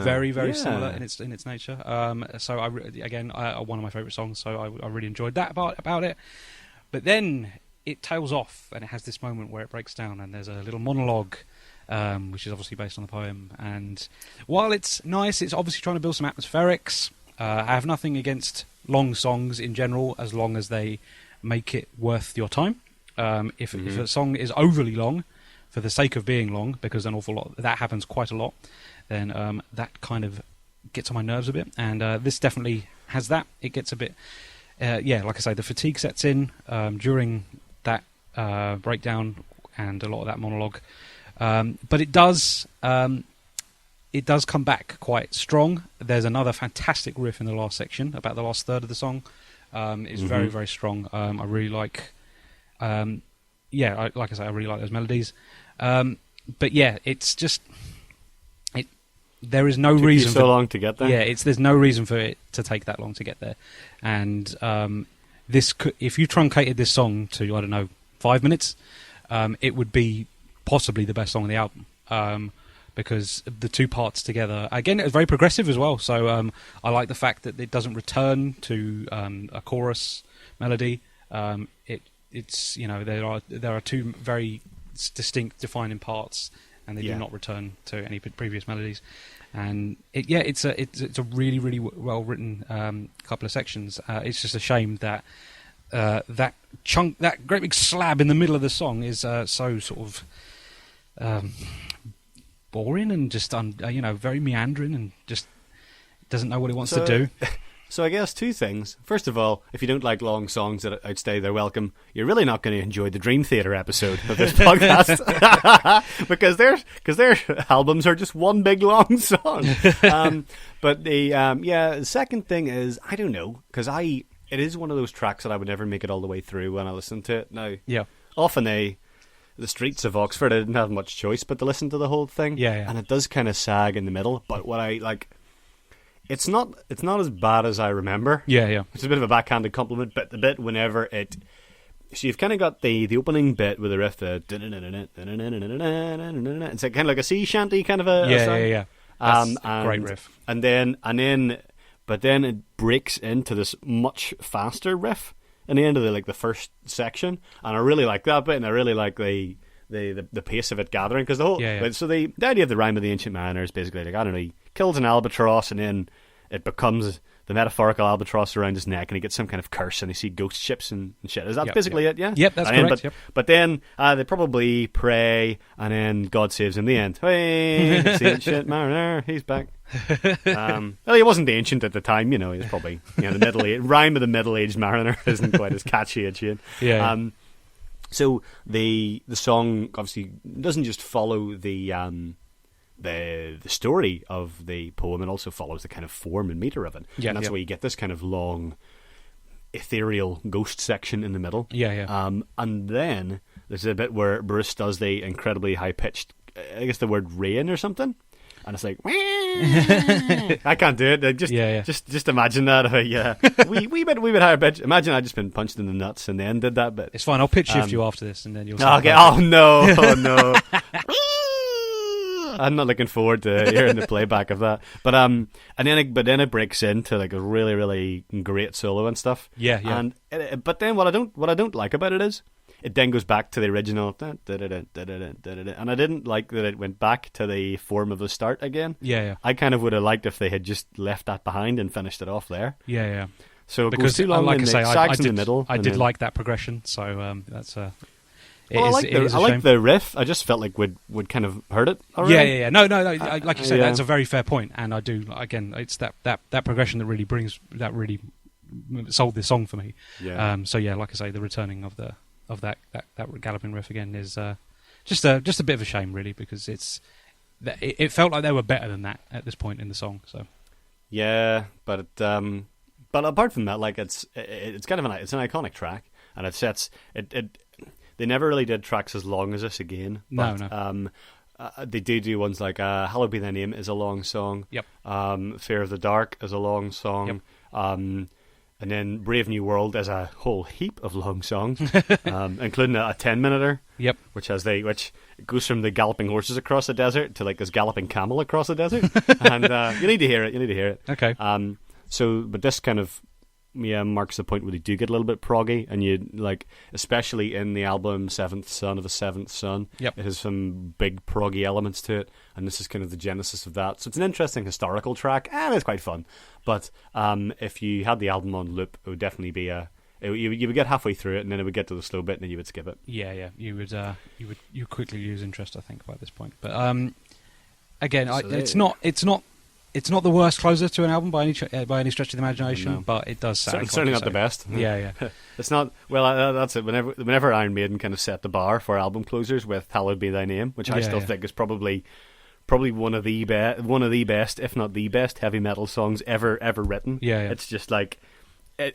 Very, very similar in its nature. So one of my favourite songs. So I really enjoyed that about it. But then it tails off, and it has this moment where it breaks down, and there's a little monologue, which is obviously based on the poem. And while it's nice, it's obviously trying to build some atmospherics. I have nothing against long songs in general, as long as they make it worth your time. If a song is overly long, for the sake of being long, because an awful lot that happens quite a lot, then that kind of gets on my nerves a bit. And this definitely has that. It gets a bit like I say, the fatigue sets in during that breakdown and a lot of that monologue. But it does come back quite strong. There's another fantastic riff in the last section, about the last third of the song. It's very, very strong. I really like... like I say, I really like those melodies. But yeah, it's just... There is no reason... so long to get there? Yeah, there's no reason for it to take that long to get there. And if you truncated this song to, I don't know, 5 minutes, it would be possibly the best song on the album. Because the two parts together... Again, it's very progressive as well. So I like the fact that it doesn't return to a chorus melody. It's there are two very distinct, defining parts, and they do not return to any previous melodies. And it's a really, really well written couple of sections. It's just a shame that that great big slab in the middle of the song is so sort of boring and just very meandering and just doesn't know what it wants to do. So I guess two things. First of all, if you don't like long songs that outstay their welcome, you're really not going to enjoy the Dream Theater episode of this podcast because their albums are just one big long song. But the second thing is, I don't know, because it is one of those tracks that I would never make it all the way through when I listen to it. Now, often the streets of Oxford, I didn't have much choice but to listen to the whole thing. And it does kind of sag in the middle. But what I like. It's not as bad as I remember. Yeah. It's a bit of a backhanded compliment, but the bit whenever it... So you've kind of got the opening bit with the riff, it's kind of like a sea shanty kind of a song. Yeah. That's a great riff. But then it breaks into this much faster riff in the end of the first section, and I really like that bit, and I really like the pace of it gathering, because the whole... So the idea of the Rime of the Ancient Mariner is basically like, I don't know, he kills an albatross and then it becomes the metaphorical albatross around his neck and he gets some kind of curse and they see ghost ships and shit. Is that basically it? Yeah? Yep, that's correct. But then they probably pray and then God saves him in the end. Hey, it's the Ancient Mariner, he's back. Well, he wasn't the ancient at the time, he was probably the middle age. Rime of the middle-aged mariner isn't quite as catchy as Shane. So the song obviously doesn't just follow the story of the poem, it also follows the kind of form and meter of it. And that's why you get this kind of long, ethereal ghost section in the middle. And then there's a bit where Bruce does the incredibly high-pitched, I guess the word rain or something. And it's like, I can't do it. Just imagine that. We bit higher pitch. Imagine I'd just been punched in the nuts and then did that bit. It's fine. I'll pitch shift you after this, and then you'll. Okay. Oh no. I'm not looking forward to hearing the playback of that. But then it breaks into like a really, really great solo and stuff. But then what I don't like about it is, it then goes back to the original, and I didn't like that it went back to the form of the start again. I kind of would have liked if they had just left that behind and finished it off there. So it goes too long, like I say, I did, in the middle. I did like that progression, so that's a... I like the riff. I just felt like would kind of hurt it. Already. No. Like you say, that's a very fair point, and I do. Again, it's that progression that really sold this song for me. So like I say, the returning of that galloping riff again is just a bit of a shame, really, because it felt like they were better than that at this point in the song. So but apart from that, like it's kind of it's an iconic track, and it sets it. They never really did tracks as long as this again. But, No. They do ones like "Hallowed Be Thy Name" is a long song. "Fear of the Dark" is a long song. And then "Brave New World" is a whole heap of long songs, including a 10-minuter. Which goes from the galloping horses across the desert to like this galloping camel across the desert, and you need to hear it. Okay. But this kind of marks the point where they do get a little bit proggy, and you like, especially in the album Seventh Son of the Seventh Son, it has some big proggy elements to it, and this is kind of the genesis of that. So it's an interesting historical track, and it's quite fun. But if you had the album on loop, it would definitely be you would get halfway through it, and then it would get to the slow bit, and then you would skip it. You would quickly lose interest, I think, by this point. But again, it's not it's not the worst closer to an album by any stretch of the imagination, but it does sound certainly not the best. Yeah. It's not. Well, that's it. Whenever Iron Maiden kind of set the bar for album closers with "Hallowed Be Thy Name," which I still think is probably one of the best, if not the best, heavy metal songs ever written. Yeah. It's just like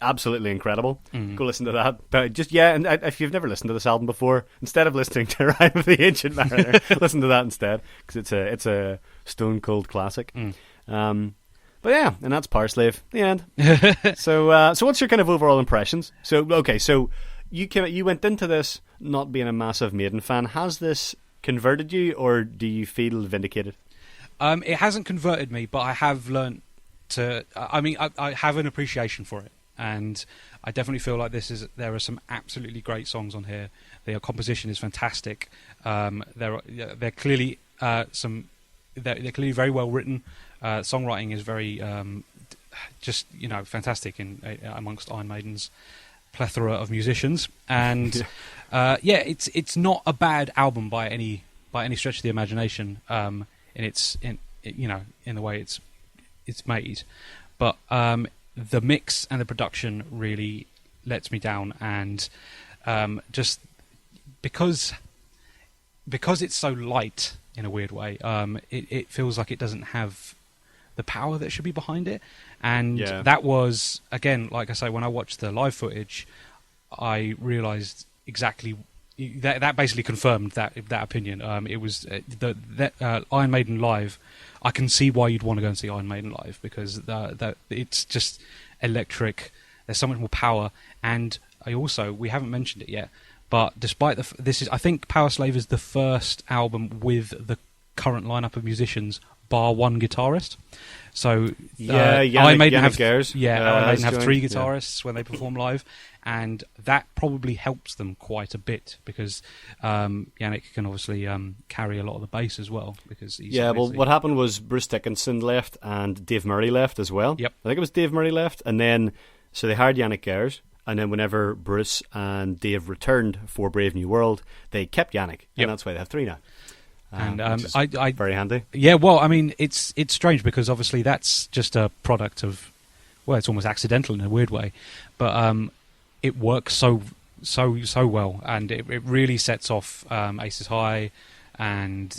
absolutely incredible. Go listen to that. But and if you've never listened to this album before, instead of listening to Rime of the Ancient Mariner, listen to that instead, because it's a stone cold classic. But yeah, and that's Powerslave. The end. So what's your kind of overall impressions? So you went into this not being a massive Maiden fan. Has this converted you, or do you feel vindicated? It hasn't converted me, but I have learnt to. I have an appreciation for it, and I definitely feel like there are some absolutely great songs on here. Their composition is fantastic. They're clearly they're clearly very well written. Songwriting is very fantastic amongst Iron Maiden's plethora of musicians, and it's not a bad album by any stretch of the imagination. In the way it's made, but the mix and the production really lets me down, and just because it's so light in a weird way, it feels like it doesn't have the power that should be behind it. And that was, again, like I say, when I watched the live footage, I realised exactly that basically confirmed that opinion. It was Iron Maiden live. I can see why you'd want to go and see Iron Maiden live, because it's just electric. There's so much more power, and we haven't mentioned it yet, but despite I think Powerslave is the first album with the current lineup of musicians, bar one guitarist. So Iron Maiden have three guitarists when they perform live, and that probably helps them quite a bit, because Yannick can obviously carry a lot of the bass as well. Because what happened was Bruce Dickinson left and Dave Murray left as well. Yep. I think it was Dave Murray left, and then so they hired Yannick Gers, and then whenever Bruce and Dave returned for Brave New World, they kept Yannick, and that's why they have three now. And I very handy. Yeah, well, I mean, it's strange, because obviously that's just a product of, well, it's almost accidental in a weird way, but it works so well, and it really sets off Aces High, and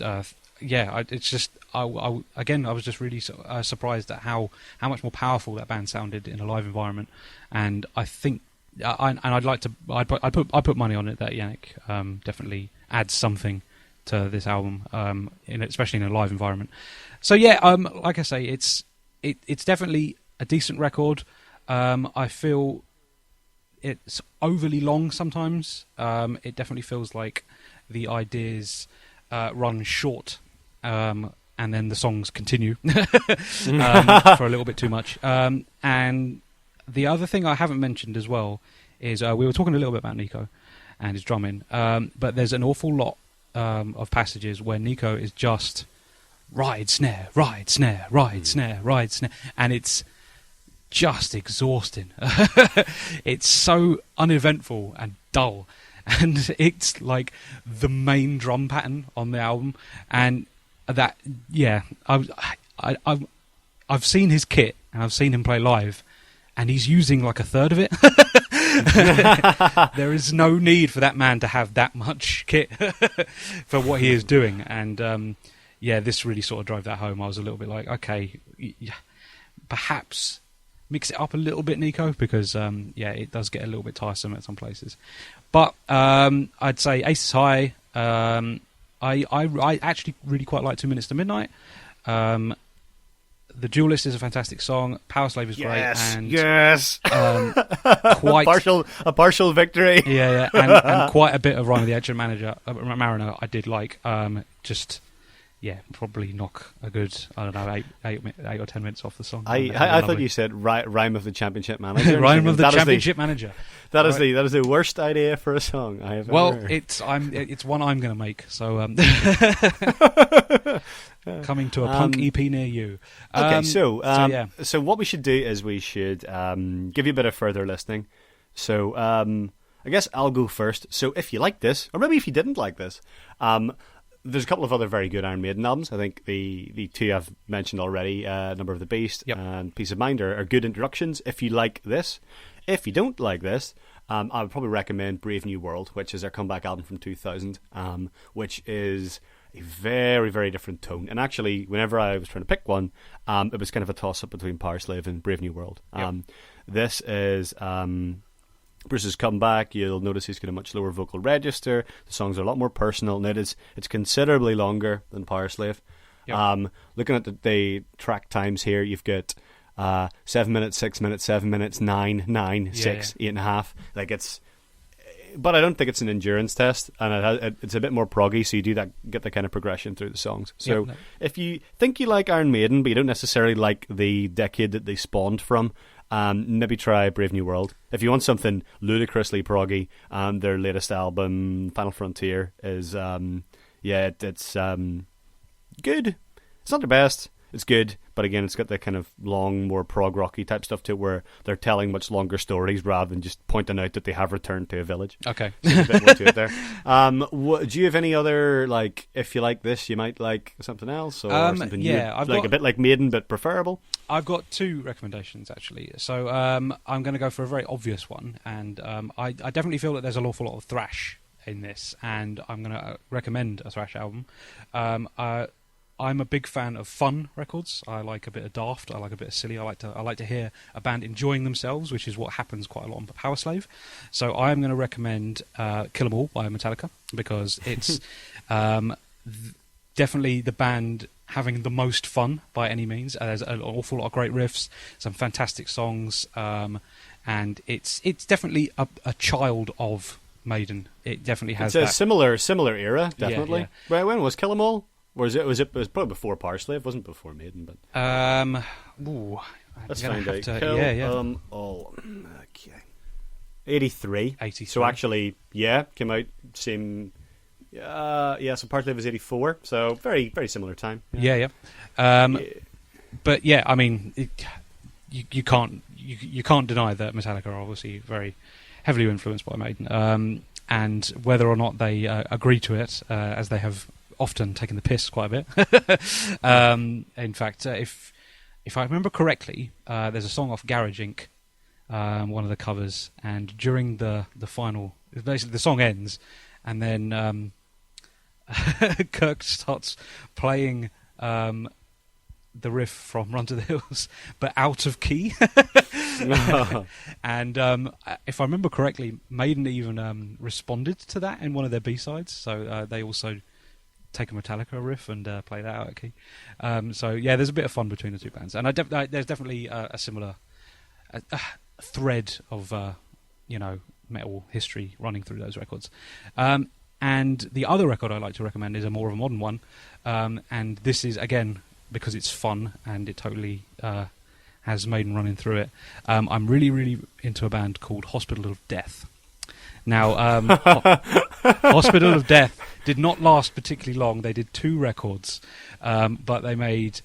it's just I was just really surprised at how much more powerful that band sounded in a live environment, and I think I'd put money on it that Yannick definitely adds something to this album, especially in a live environment. So like I say, it's definitely a decent record. I feel it's overly long sometimes. It definitely feels like the ideas run short, and then the songs continue for a little bit too much. And the other thing I haven't mentioned as well is we were talking a little bit about Nico and his drumming, but there's an awful lot of passages where Nico is just ride, snare, ride, snare, ride, snare, ride, snare, and it's just exhausting. It's so uneventful and dull, and it's like the main drum pattern on the album, and that I've seen his kit and I've seen him play live, and he's using like a third of it. There is no need for that man to have that much kit for what he is doing, and this really sort of drove that home. I was a little bit like, okay, perhaps mix it up a little bit, Nico, because it does get a little bit tiresome at some places. But I'd say Aces High. I actually really quite like 2 Minutes to Midnight. The Duelist is a fantastic song. Powerslave is great. And, a partial victory. And quite a bit of Rime of the Ancient Mariner I did like. Probably knock a good, I don't know, 8 or 10 minutes off the song. I thought you said Rime of the Championship Manager. Rime of the Championship Manager. That is the worst idea for a song I have ever heard. It's one I'm going to make. So coming to a punk EP near you. Okay, so what we should do is we should give you a bit of further listening. So I guess I'll go first. So if you like this, or maybe if you didn't like this, there's a couple of other very good Iron Maiden albums. I think the two I've mentioned already, Number of the Beast and Peace of Mind, are good introductions if you like this. If you don't like this, I would probably recommend Brave New World, which is their comeback album from 2000, which is a very, very different tone. And actually, whenever I was trying to pick one, it was kind of a toss-up between Powerslave and Brave New World. This is Bruce's comeback. You'll notice he's got a much lower vocal register. The songs are a lot more personal, and it's considerably longer than Powerslave. Looking at the track times here, you've got 7 minutes, 6 minutes, 7 minutes, 9, 6, 8.5. Like but I don't think it's an endurance test, and it's a bit more proggy, so you get the kind of progression through the songs. So if you think you like Iron Maiden, but you don't necessarily like the decade that they spawned from, maybe try Brave New World. If you want something ludicrously proggy, their latest album, Final Frontier, is it's good. It's not the best. It's good, but again, it's got that kind of long, more prog rocky type stuff to it, where they're telling much longer stories rather than just pointing out that they have returned to a village. Okay, so there's a bit more to it there. Do you have any other, like, if you like this, you might like something else, or something a bit like Maiden but preferable? I've got two recommendations actually. So I'm going to go for a very obvious one, and I definitely feel that there's an awful lot of thrash in this, and I'm going to recommend a thrash album. I'm a big fan of fun records. I like a bit of daft. I like a bit of silly. I like to hear a band enjoying themselves, which is what happens quite a lot on Powerslave. So I am going to recommend Kill 'Em All by Metallica, because it's definitely the band having the most fun by any means. There's an awful lot of great riffs, some fantastic songs, and it's definitely a child of Maiden. It definitely has. It's a similar era, definitely. Yeah. Right, when was Kill 'Em All? Or it was probably before Powerslave, wasn't before Maiden, but let's find out. Kill 'Em All. Okay. 83. So actually, came out same. So Powerslave was 84. So very, very similar time. Yeah. But I mean, you can't deny that Metallica are obviously very heavily influenced by Maiden, and whether or not they agree to it, as they have often taken the piss quite a bit. In fact, if I remember correctly, there's a song off Garage Inc., one of the covers, and during the final, basically the song ends, and then Kirk starts playing the riff from Run to the Hills, but out of key. And if I remember correctly, Maiden even responded to that in one of their B-sides, so they also take a Metallica riff and play that out at key. There's a bit of fun between the two bands, and there's definitely a similar thread of metal history running through those records. And the other record I like to recommend is a more of a modern one, and this is again because it's fun and it totally has Maiden running through it. I'm really, really into a band called Hospital of Death. Now, Hospital of Death did not last particularly long. They did 2 records, but they made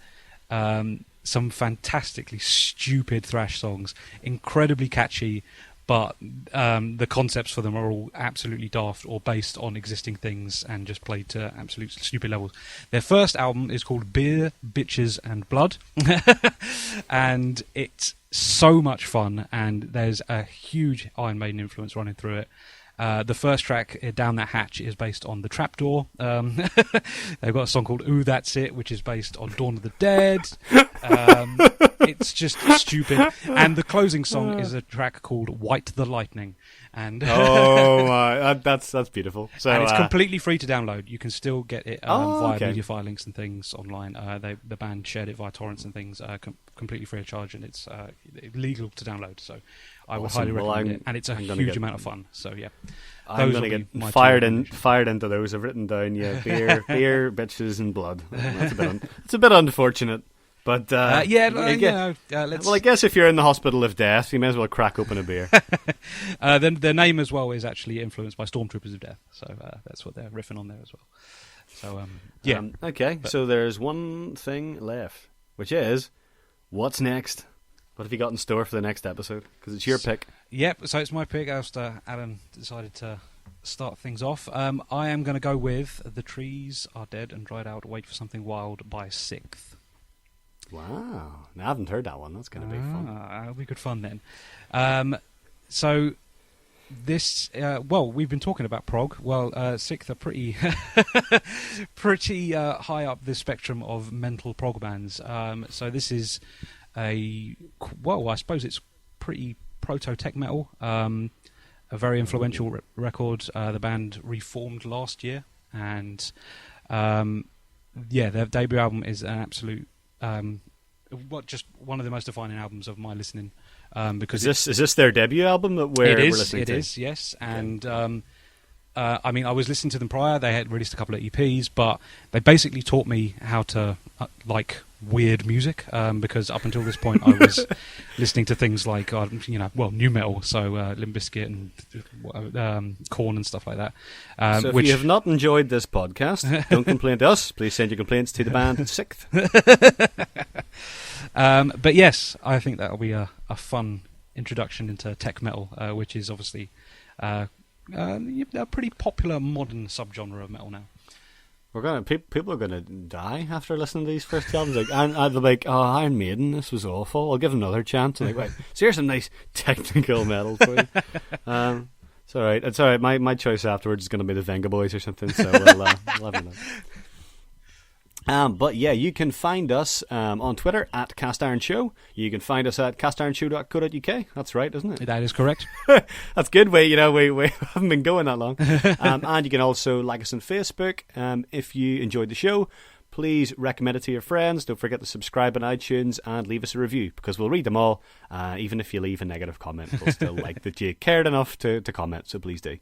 some fantastically stupid thrash songs, incredibly catchy, but the concepts for them are all absolutely daft or based on existing things and just played to absolute stupid levels. Their first album is called Beer, Bitches and Blood, and it's so much fun, and there's a huge Iron Maiden influence running through it. The first track, Down That Hatch, is based on The Trapdoor. They've got a song called Ooh, That's It, which is based on Dawn of the Dead. It's just stupid. And the closing song is a track called White the Lightning. And oh my, that's beautiful. So, and it's completely free to download. You can still get it via Mediafire links and things online. The band shared it via torrents and things, completely free of charge, and it's legal to download. So I would highly recommend it, and it's a huge amount of fun. So yeah, I'm going to get fired into those. I've written down beer, bitches, and blood. It's a bit unfortunate. But let's... Well, I guess if you're in the Hospital of Death, you may as well crack open a beer. Then their name as well is actually influenced by Stormtroopers of Death, so that's what they're riffing on there as well. So okay. So there's one thing left, which is what's next. What have you got in store for the next episode? Because it's your pick. Yep. So it's my pick after Alan decided to start things off. I am going to go with "The Trees Are Dead and Dried Out. Wait for Something Wild" by Sixth. Wow, I haven't heard that one. That's going to be fun. That'll be good fun then. So this, we've been talking about prog. Well, Sixth are pretty, pretty high up the spectrum of mental prog bands. So this is I suppose it's pretty proto-tech metal. A very influential record. The band reformed last year, and their debut album is an absolute. Just one of the most defining albums of my listening. Because is this their debut album that we're listening to? It is, yes. And I was listening to them prior. They had released a couple of EPs, but they basically taught me how to like weird music. Because up until this point, I was listening to things like new metal, so Limp Bizkit and Korn and stuff like that. So if you have not enjoyed this podcast, don't complain to us. Please send your complaints to the band Sixth. But yes, I think that'll be a fun introduction into tech metal, which is obviously a pretty popular modern subgenre of metal now. People are gonna die after listening to these first two albums. They'll be like, "Oh, Iron Maiden, this was awful. I'll give them another chance." And wait, so here's some nice technical metal for you. It's all right. It's all right. My choice afterwards is going to be the Venga Boys or something. So we'll have a look. But yeah, you can find us on Twitter at Cast Iron Show. You can find us at castironshow.co.uk. That's right, isn't it? That is correct. That's good. We haven't been going that long. And you can also like us on Facebook. If you enjoyed the show, please recommend it to your friends. Don't forget to subscribe on iTunes and leave us a review, because we'll read them all. Even if you leave a negative comment, we'll still like that you cared enough to comment. So please do.